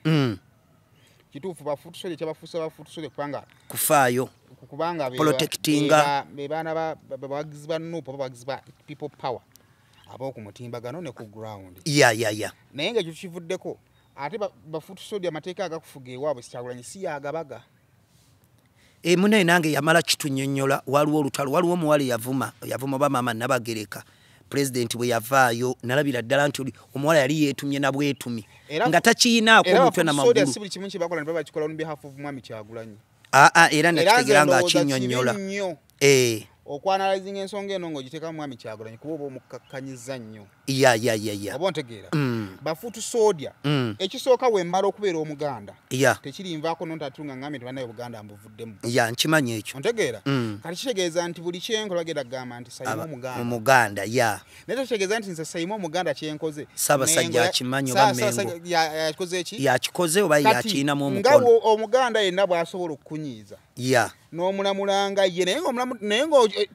kituufu bafuutu soja kyabafuusa bafuutu soja kubanga kufaayo kubanga protectinga bebaana bawagizi ba Nuupu bawagizi ba people power ab'okumutimbagano ne ku ground naye nga kivuddeko ate bafuutu soja amateeka agakufuga ewaabwe Kyagulanyi si yagabaga munaye nange yamala kitunnyonnyola waliwo olutalo waliwo omuwala yavuma bamaama Nabagereka pulezidenti bwe yavaayo nalabira ddala nti omuwala yali yeetumye na bwetumi nga takiinaako omutwe n'amagulu si buli kimu kye bakola ne babakikola on behalf of Mwami Kyagulanyi era nakitegeera ng'akinnyonnyola okwanalizing ensonga eno ng'ogiteeka Mwami Kyagulanyi kuba oba omukakkanyiza nnyo oba ontegeera bafuutu sodia ekisooka wemmala okubeera omuganda tekirinvaako nontatunga ngambye nti bannaye Buganda mbuvuddemu nkimanyi ekyo ontegeera kati kitegeeza nti buli kyenkola bagenda kugamba nti Saima omuganda naye tekitegeeza nti nze Saima omuganda kyenkoze Ssaabasajja akimanyi oba Mengo yakikoze eki yakikoze oba yakiinamu omukono nga omuganda yenna bw'asobola okukunyiiza n'omulamulanga ye naye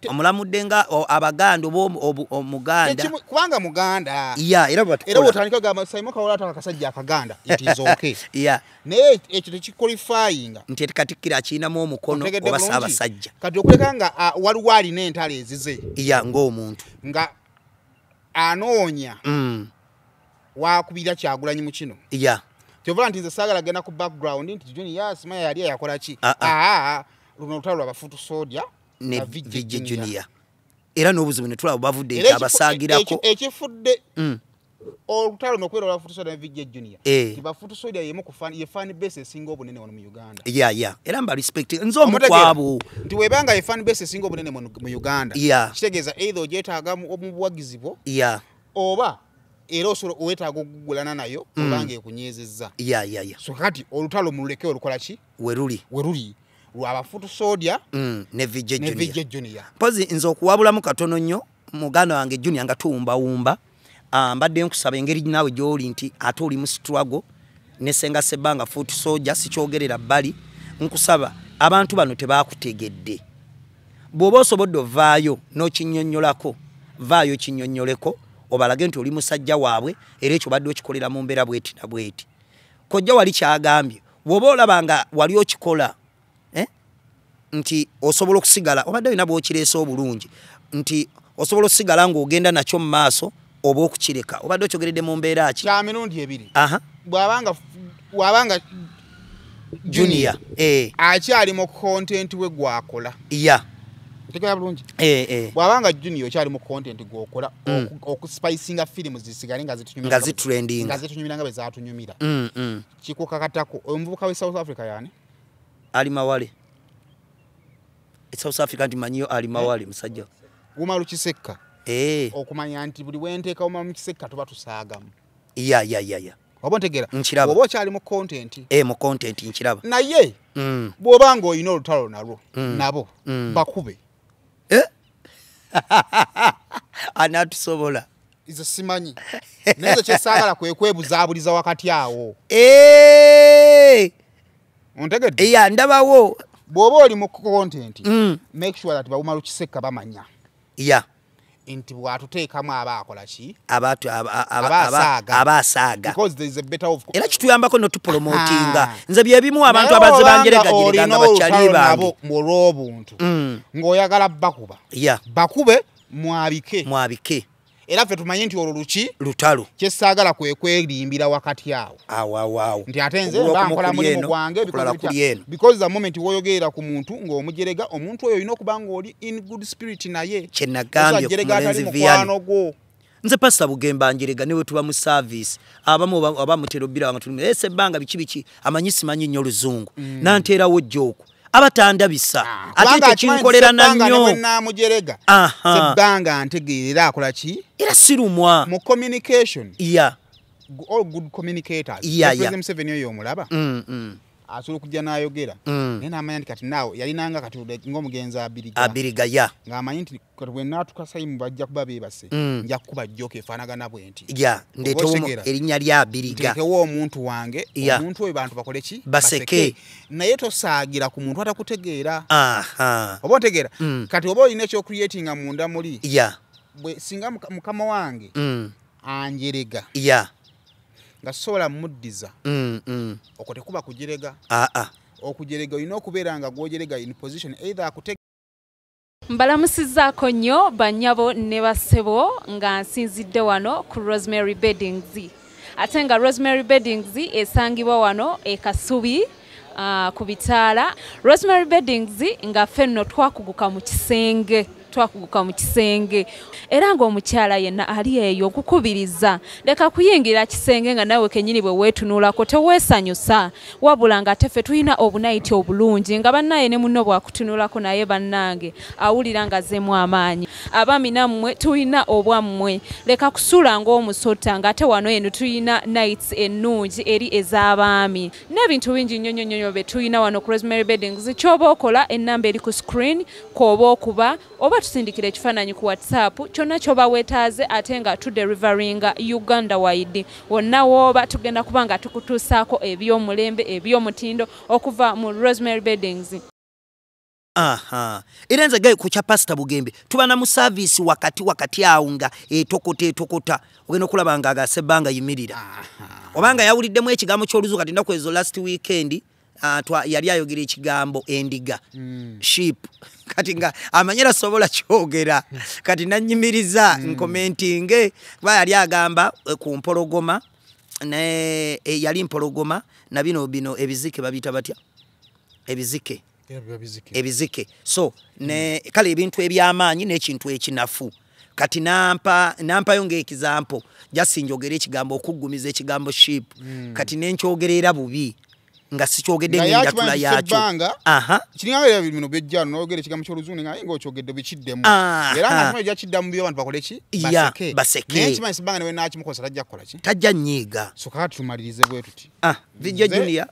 omulamudde nga abaganda oba omuganda kubanga muganda era bw'otandika kugamba Saima Kawola ataka akasajja akaganda it is okay naye ekyo tekiqualifyinga nti katikkira akiinamu omukono oba Ssaabasajja kati okuleka nga waliwo alina entalo ezize ng'omuntu nga anoonya wakubira Kyagulanyi mu kino kyovala nti nze saagala genda ku background nti Junior Simanya yali yakola ki luno olutalo lwa bafuutu sodia ne Vijay Junior era n'obuzibu ne tulaba bavudde nti abasaagirako ekifudde olutalo n'okubeera olwabafuutu sodia ne Vijay Junior bafuutu sodia ye fan base esinga obunene wano mu Uganda era mba respect nze omu kwabo nti webanga ye fan base esinga obunene mu Uganda kitegeeza either ogyetaaga mu buwagizi bwo oba era osobola owetaaga okugulana nayo obanga ekunyeezezza so kati olutalo mululeke olukola ki weruli lwabafuutu sodia ne Vijay Junior pozi nze okuwabulamu katono nnyo muganda wange Junior nga tuwumbawumba mbadde nkusaba engeri naawe gy'oli nti ate oli mu struggle ne senga Sebbanga fuutu soja sikyogerera bbali nkusaba abantu bano tebaakutegedde bw'oba osobodde ovaayo n'okinnyonnyolako vaayo kinnyonnyoleko obalage nti oli musajja waabwe era ekyo badde okikolera mu mbeera bweti na bweti kojja wali kyagambye bw'oba olaba nga wali okikola nti osobola okusigala obadde olina bw'okireesa obulungi nti osobola okusigala ng'ogenda nakyo mu maaso oba okukireka obadde okyogeredde mu mbeera ki kya mirundi ebiri bw'abanga Junior akyali mu content we gwakola tegera bulungi bw'abanga Junior okyali mu content gwokola okuspicinga firimu zisigale nga zitunyumira nga bwe zaatunyumira kikukakatako omuvubuka we South Africa yani Ali Mawale South Africa nti manyiyo Ali Mawale musajja Umaru Kisekka okumanya nti buli wenteeka Umaru Kisekka tuba tusaagamu oba ntegeera oba okyali mu content mu content nkiraba naye bw'obanga olina olutalo nabo bakube anatusobola izo simanyi naye kyesaagala kwekwebuzabuliza wakati awo ontegedde nti bwatuteekamu abakola ki abantu Abasaaga. abasaaga because there is a better of era kituyambako notupromotinga Aha. nze byebimu abantu abaze banjereganyerega nga bakyali bange olw'obuntu ng'oyagala bakuba ya bakube mwabike mwabike era ffe tumanyi nti olwo luki lutalo kyessaagala kwe kwerimbira wakati awo awawaawo nti ate nze mba nkola mulimu gwange because the moment woyogerera ku muntu ng'omujerega omuntu oyo olina okuba ng'oli in good spirit naye kyenagambye Osajerega atali Mulenzi mukwano Vianney gwo nze pasita bugemba njerega niwe tuba mu service abamu abamutera obbira wanga tuli ese banga biki amanyi simanyi nnyo luzungu nanteerawo jjooko abatandabisa ate ekyo kinkolera nannyo namujerega Aha. sebbanga ntegeerera akola ki era sirumwa mu communication ya all good communicators Yeah, President yeah. Museveni oyo omulaba asobola okujja n'ayogera naye n'amanya nti kati naawe yalinanga kati ng'omugenzi abiriga ya ng'amanyi nti kati bwe naatuka sayimu bajja kuba beebase nja kukuba jjoka efaanagana bwe nti ya ndeetewo Obotegera. erinnya lya abiriga nteekewo omuntu wange Yeah. omuntu oyo bantu bakole ki Baseke. naye tosaagira ku muntu atakutegeera aha oba otegeera kati oba olina ekyocreatinga munda muli ya bwe singa mukama wange anjerega ya nga sobola muddiza okwo tekuba kujerega okujerega olina okubeera nga gwojerega in position either akute mbalamusizzaako nnyo bannyabo ne bassebo nga nsinzidde wano ku Rosemary Beddings ate nga Rosemary Beddings esangibwa wano e Kasubi ku bitaala Rosemary Beddings nga ffenno twakuguka mu kisenge era ng'omukyala yenna ali eyo okukubiriza leka kuyingira kisenge nga nawe kennyini bwe weetunuulako teweesanyusa wabula nga teffe tulina obunayiti obulungi nga bannaye ne munno bwakutunuulako naye bannange awulira nga zeemu amaanyi abaami nammwe tulina obwammwe leka kusuula ng'omusota ng'ate wano eno tulina nights ennungi eri ez'abaami n'ebintu bingi nnyo bye tulina wano ku Rosemary Beddings ky'oba okola ennamba eri ku screen kw'oba okuba oba tusindikira ekifaananyi ku WhatsApp kyonna ky'oba weetaaze ate nga tuderivaringa Uganda wide wonna w'oba tugenda kuba nga tukutuusaako eby'omulembe eby'omutindo okuva mu Rosemary Beddings. aha era nze gaye ku kya pasita bugembe tuba na mu service wakati awo nga etokota ogenda okulaba nga agasebbanga yimirira obanga yawuliddemu ekigambo ky'oluzu kati ndaku ezo last weekend yali ayogera ekigambo endiga sheep kati nga amanyera sobola kyogera kati nanyimiriza nkomentinge kuba yali agamba ku mpologoma ne yali mpologoma na bino ebizike babita batya ebizike so ne kale ebintu eby'amaanyi n'ekintu ekinafu kati nampayo ng'ekizampo jasinjogera ekigambo okuggumiza ekigambo sheep kati nenkyogerera bubi nga sikyogedde ng'enjatula yakyo kiringanga bino byejjano n'ogera ekigambo ky'oluzungu nga ng'okyogedde bikiddemu era nga kimanyi jakiddamu byo abantu bakole ki baseke naye kimanyi sibanga newe nakimukozesa tajja kukola ki tajja nnyiiga so kakati tumalirize bwe tuti vijja junior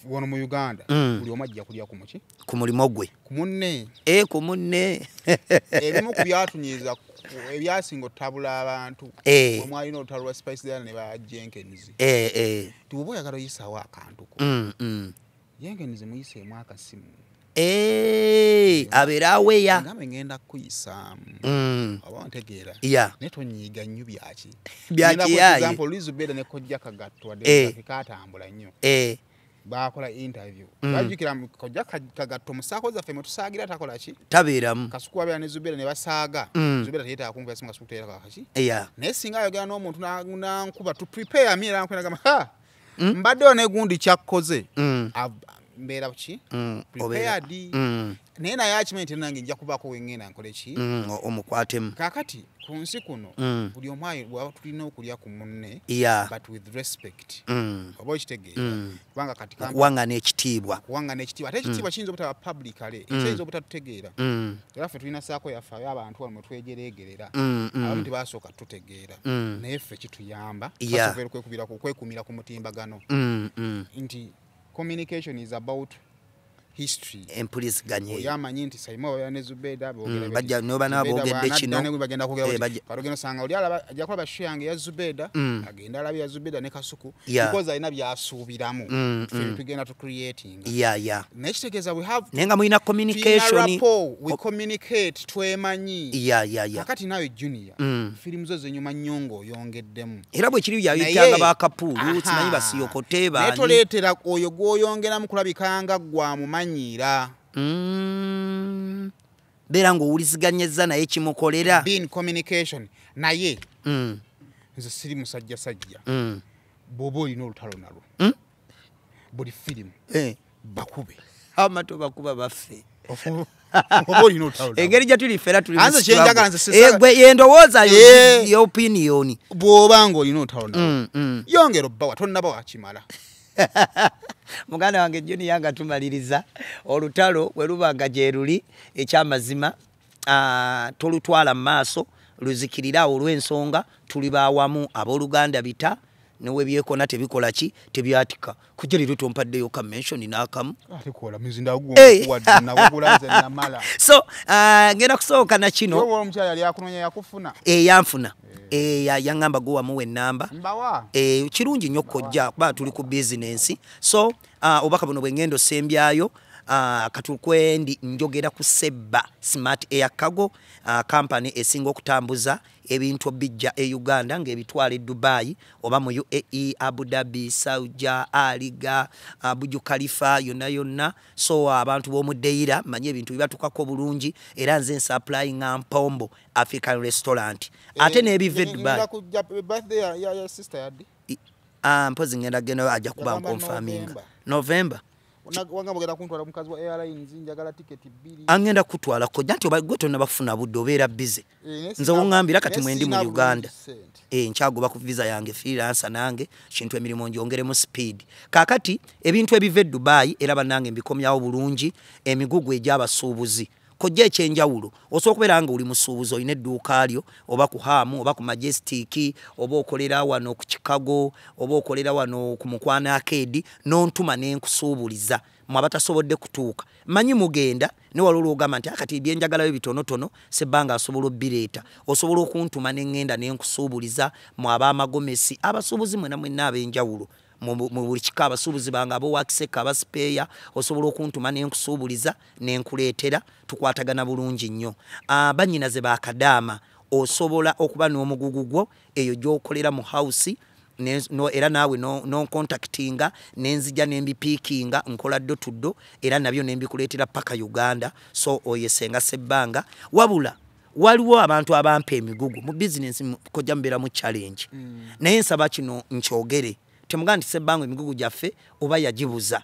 wono mu Uganda buli omu ajja kulya ku muki ku mulimo gwe ku munne ku munne ebimu ku byatunyiza ebyasinga otabula abantu omwalina olutalo lwa Spice Diana ne ba Jenkins tuba oyagala oyisaawo akantuko Jenkins muyiseemu akasimu abeera aweya ngambe ngenda kukuyisaamu oba ontegeera naye tonyiiga nnyo byaki Lizubeda ne Kojja Kagatto wadde katambula nnyo bakola interview bajukira Kojja Kagatto musaako zaffe mwe tusaagira takola ki tabeeramu Kasuku abeera ne Zubeda ne basaaga Zubeda teyeetaaga kumva yasimu Kasuku teyeetaaga kaki naye singa ayogera n'omuntu nankuba to prepare me era nkwena mbadde onegundi kyakkoze mbeera ki prepared naye naye akimanyi nti nange nja kubaako wengenda nkole ki omukwatemu kaakati ku nsi kuno buli omu bwaba tulina okulya ku munne but with respect oba okitegeera kubanga kati kuwangana ekitiibwa ate ekitiibwa kiyinza obutaba publicly ekiyinza obutatutegeera era ffe tulina saako yaffe abantu wano mwe twegereegerera abamu tebasooka tutegeera naye ffe kituyamba okwekumira ku mutimbagano nti communication is about history empuliziganye oyamanyi nti Saimo ya ne Zubeda bajja noba nabo ogedde kino bagenda kugera barogeno sanga oli ajja kuba bashiyange ya Zubeda agenda alabi ya Zubeda ne Kasuku because alina byasuubiramu tugenda to creating nekitegeza we have nenga muina communication we communicate twemanyi kakati nawe junior film zo zenyuma nyongo yongeddemu era bwe kiri byayitanga bakapulu simanyi basiyokote ba netoletera oyo gwoyongera mu kulabikanga gwa mumanyira bera ngo uliziganyeza naye kimukolera bin communication naye nze siri musajja sajja bobo ino lutalo nalo buli film bakube amato bakuba baffe bobo ino lutalo engeri jatuli fera tuli anza chenjaga nze sesa gwe yendowoza yo opinion bwobango ino lutalo nalo yongero bawa tonna bawa kimala muganda wange Joni yanga tumaliriza olutalo bwe lubanga jeruli ekyamazima tolutwala maaso luzikirira olw'ensonga tuli bawamu aboluganda bita newe byekona tebikola ki tebyatika kujeri lutompaddeyo ka mention n'akamu alikola mizinda guwa na wabulaze na mala so ngenda kusooka na kino wowe omukyala yali akunonya yakufuna yanfuna yangamba guwa muwe namba mbawa kirungi nnyo kojja kuba tuli ku business so obaka buno bwengendo sembyayo katukwendi njogera ku Seba Smart Air Cargo company esinga okutambuza ebintu bijja Uganda ng'ebitwala Dubai oba mu UAE Abu Dhabi Saudi Aliga Burj Khalifa yonna so abantu b'omudeira manye ebintu bibatukako bulungi era nze supplying Mpombo African restaurant ate n'ebive Dubai birthday ya sister yadi mpozi ngenda geno ajja kuba confirming November wanga bogera kuntwala mukazi wa airlines njagala ticket 2 angenda kutwala ko janti obagwe na bafuna budde obeera busy nze wongambira kati mwendi mu Uganda nchagoba ku visa yange freelancer nange kintu emirimu njongeremu speed kakati ebintu ebive Dubai era banange mbikomyawo bulungi emigugu egy'abasuubuzi kojja ekyenjawulo osokubeera nga uli musuubuzi oyina edduuka lyo oba ku Hamu oba ku Majestic oba okolera wano ku Chicago oba okolera wano ku Mukwana Arcade n'ontuma n'enkusuubuliza mu abatasobodde kutuuka manyi mugenda ne walulu ogamba nti akati byenjagalayo bitonotono Sebanga asobola obireeta osobola okuntuma n'engenda n'enkusuubuliza mu abamagomesi abasuubuzi mwena mwenna ab'enjawulo mu buli kika abasuubuzi banga abo wakiseka abasipeya osobola okuntuma n'enkusuubuliza n'enkuleetera tukwatagana bulungi nnyo bannyinaze bakadaama osobola okuba n'omugugu gwo eyo gy'okolera mu house era naawe no contactinga nenzija nembipikinga nkola ddo era nabyo nembikuleetera paka Uganda so oyesenga Sebanga wabula waliwo abantu abampa emigugu mu business kojja mbera mu challenge naye nsaba kino nkyogere temugandi Sebanga emigugu gyaffe oba yagibuza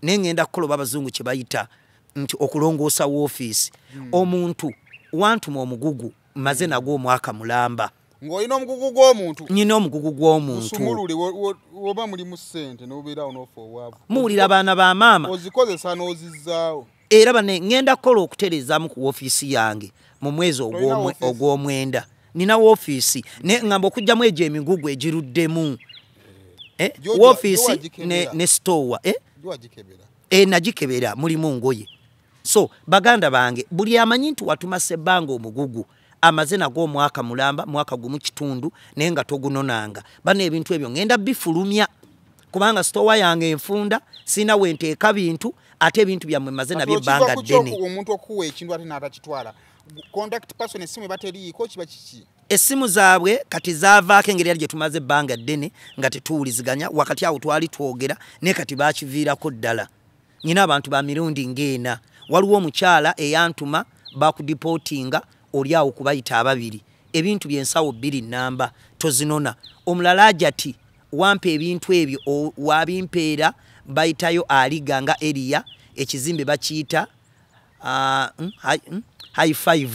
nengenda kukola abazungu kye bayita nti okulongoosa office omuntu wantuma omugugu maze nagwo omwaka mulamba ngoyina omugugu gw'omuntu nyina omugugu gw'omuntu usumulule woba muli mu ssente n'obeera onofo obwavu muwulira abaana ba maama ozikozesa n'ozizaawo era bane ngenda kukola okutereezaamu ku ofiisi yange mu mwezi ogw'omwenda nina ofiisi ne ngamba okugyamu egyo emigugu egiruddemu ofiisi ne store nagikebera mulimu ngoye so baganda bange buli amanyi nti watuma Sebanga omugugu amaze nago omwaka mulamba mwaka gumu kitundu naye nga togunonanga bano ebintu ebyo ngenda bifulumya kubanga store yange enfunda sina wenteeka bintu ate ebintu byammwe maze nabyo ebbanga ddene omuntu okuwa ekintu ate n'atakitwala contact person esimu bateriiko kiba kiki essimu zaabwe kati zaavaako engeri yali gye tumaze ebbanga ddene nga tetuwuliziganya wakati awo twali twogera naye kati baakiviirako ddala nyina abantu ba mirundi ng'ena waliwo omukyala eyantuma bakudipotinga oli awo kubayita ababiri ebintu byensawo 2 namba tozinona omulala ajati wampa ebintu ebyo wabimpeera bayitayo aliganga area ekizimbe bakiyita high 5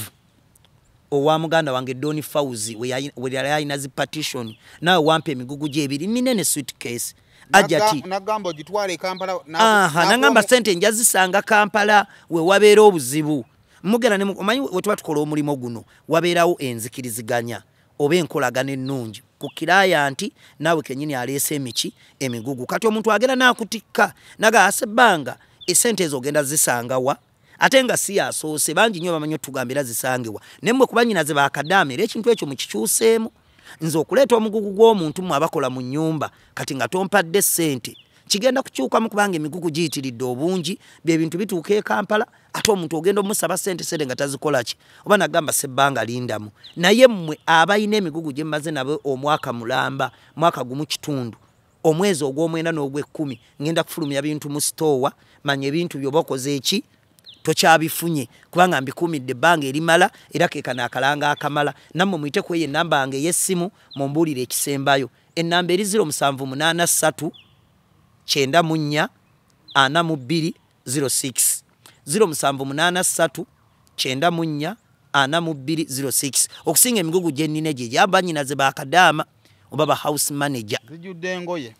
owa muganda wange Doni Fauzi we yalina zi partition nawe wampa emigugu gye ebiri minene suitcase ajati nagambo gitwale Kampala nangamba sente njazisanga Kampala we wabeera obuzibu mugera ne omanyi wetuba tukola omulimo guno wabeerawo enzikiriziganya oba enkolagana ennungi ku kiraya nti naawe kenyini aleese emigugu kati omuntu agera n'akutikka naga Sebanga esente ezo ogenda zisangawa ate nga si yasoose bangi nnyo bamanyi otugambira zisangewa naye mmwe kuba nnyinaze baakadaama era ekintu ekyo mukikyuseemu nze okuleeta omugugu gw'omuntu mmwe abakola mu nnyumba kati nga tompadde ssente kigenda kukyukamu kubanga emigugu giyitiridde obungi byebintu bituuka e Kampala ate omuntu ogenda omusaba ssente nga tazikola ki oba nagamba sebbanga lindamu naye mmwe abayina emigugu gye mmaze nabo omwaka mulamba mwaka gumu kitundu omwezi ogw'omwenda n'ogw'ekkumi ngenda kufulumya bintu mu sitoowa manya ebintu by'obakoze eki tokyabifunye kubanga mbikuumidde ebbanga erimala era keekana akalanga akamala nammwe muyite ku eyo ennamba yange ey'essimu mumbuulire ekisembayo ennamba eri 0783 94 42 06 0783 94 42 06 okusinga emigugu gye nnina gye gyaba nnyinaze baakadaama oba ba house manager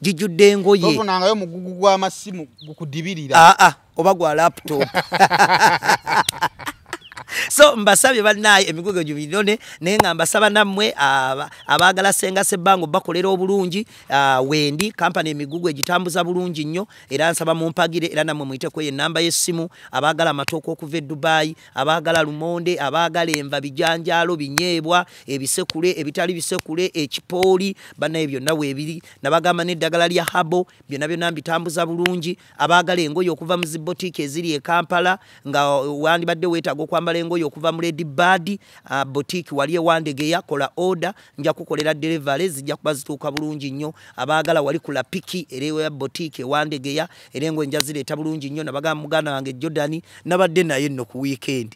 gijjudde engoye tofunangayo mugugu gw'amasimu gukudibirira oba gwa laptop so mbasabye bannaye emigugu gyo binone naye nga mbasaba nammwe abaagala senga sebbango bakolera obulungi wendi kampani emigugu egitambuza bulungi nnyo era nsaba mumpagire era nammwe muyite ku ennamba y'essimu abaagala amatooka okuva e Dubai abaagala lumonde abaagala enva bijanjaalo binyeebwa ebisekule ebitali bisekule ekipooli bannaye byonna weebiri nabagamba n'eddagala lya habo byonna mbitambuza bulungi abaagala engoye okuva mu zibotiki eziri e Kampala nga wandibadde weetaaga okwambala engoye okuva mu Lady Bird boutique wali ewandegeya kola order nja kukolera delivery zijja kuba zituuka bulungi nnyo abaagala wali kula piki erewe boutique ewandegeya erengo nja zireeta bulungi nnyo nabagamba muganda wange Jordan nabadde naye nno ku weekend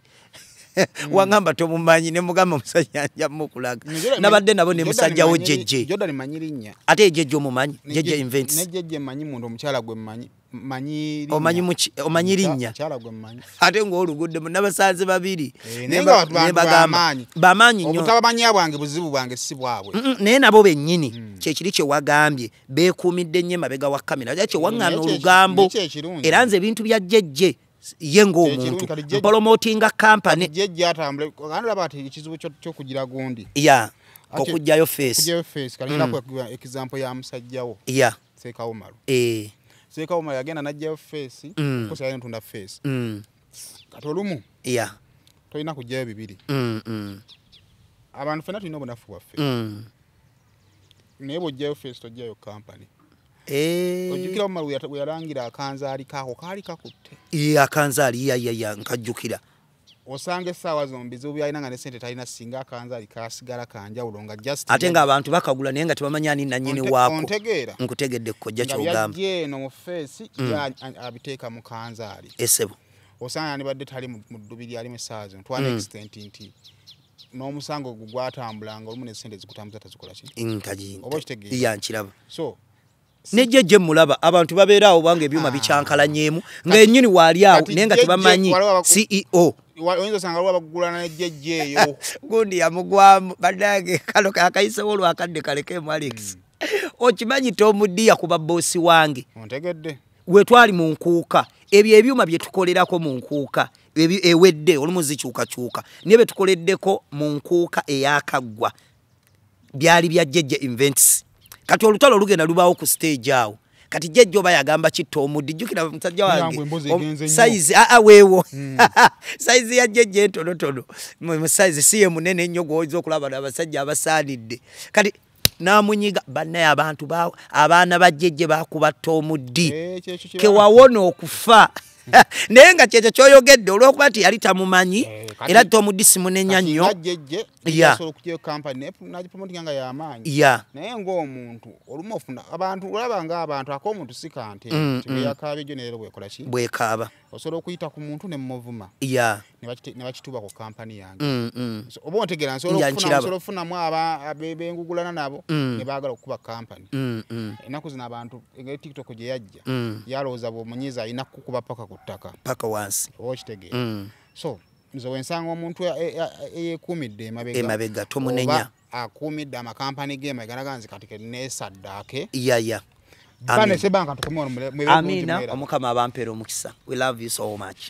wangamba tomumanyi ne mugamba musajja nja mukulaga nabadde nabo ne musajja wo jeje Jordan manyirinnya ate jeje omumanyi jeje invents ne jeje manyi muntu omukyala gwe manyi omanyi linnya ate ng'olugudde n'abasaze babiri ne bagamba bamanyi nnyo obutabamanya bwange buzibu bwange si bwabwe naye nabo bennyini kyekiri kye wagambye beekuumidde nnyo emabega wa kamera ate kye waŋŋaana olugambo era nze ebintu bya jjejje ye ng'omuntu mpolomootinga kampani jjejje atambule olaba ati ekizibu ky'okugira gundi okugjayo face kalina kwa example ya musajjawo Sekawumalu Sekawumalu yagenda najjayo face kukosa yali ntunda face kati olumu tolina kujjayo bibiri abantu fena tulina obunafu bwaffe naye bw'ojjayo face tojjayo company ojjukira Umaru we yalangira akanzaali kaako kaali kakutte akanzaali nkajjukira osanga essaawa zombi z'obyalina nga ne ssente talina singa akanzaali kasigala kanjawulo nga just ate ng'abantu bakagula naye nga tebamanyi ani nannyini waako ontegeera nkutegedde kkojja ky'ogamba yajja eno mu feesi abiteeka mu kanzaali esebo osanga yandibadde tali mu ddubi lyalimu essaawa zino twana extent nti n'omusango ogwo gwatambulanga olumu ne ssente zikutambuza tazikola ki oba okitegeera nkiraba so nejjejje mulaba abantu babeera awo banga ebyuma bicyankalanyeemu nga ennyini waali awo naye nga tebamanyi CEO oyinza osanga lwa bagulana nejjejje eyo gundi yamugwamu badage kalo akayisewo olwakadde kalekemu Alex okimanyi tomudiya kuba boosi wange ontegedde we twali mu nkuuka ebyo ebyuma bye tukolerako mu nkuuka ewedde olumu zikyukakyuka niye bye tukoleddeko mu nkuuka eyakaggwa byali bya jjejje invents kati olutalo lugenda lubaawo ku stage awo kati jjejje oba yagamba kitta omuddi jjukira musajja wange size weewo size ya jjejje entonotono size si ye munene ennyo gw'oyinza okulaba n'abasajja abasaanidde kati n'amunyiga bannaye abantu abaana ba jjejje baakubatta omuddi kewawona okufa naye nga kyekyo kyoyogedde olw'okuba nti yali tamumanyi era tomuddi simunenya nnyo naye ng'omuntu olumu ofuna abantu olaba ng'abantu ak'omuntu si kante tebeyakaabye gyo neero bwekola ki bwekaaba osobola okuyita ku muntu ne muvuma ne bakituba ku kampani yange oba ontegeera nsobola okufunamu bengugulana nabo ne baagala okukuba kampani ennaku zino abantu engeri TikTok gye yajja yalowooza bw'omunyiiza alina kukuba paka ku ttaka paka wansi oba okitegeera so nze wensanga omuntu eyeekuumidde emabega tomunenya akuumidde amakampani ge emabega kati neesaddaake Amina Amina omukama abampeera omukisa we love you so much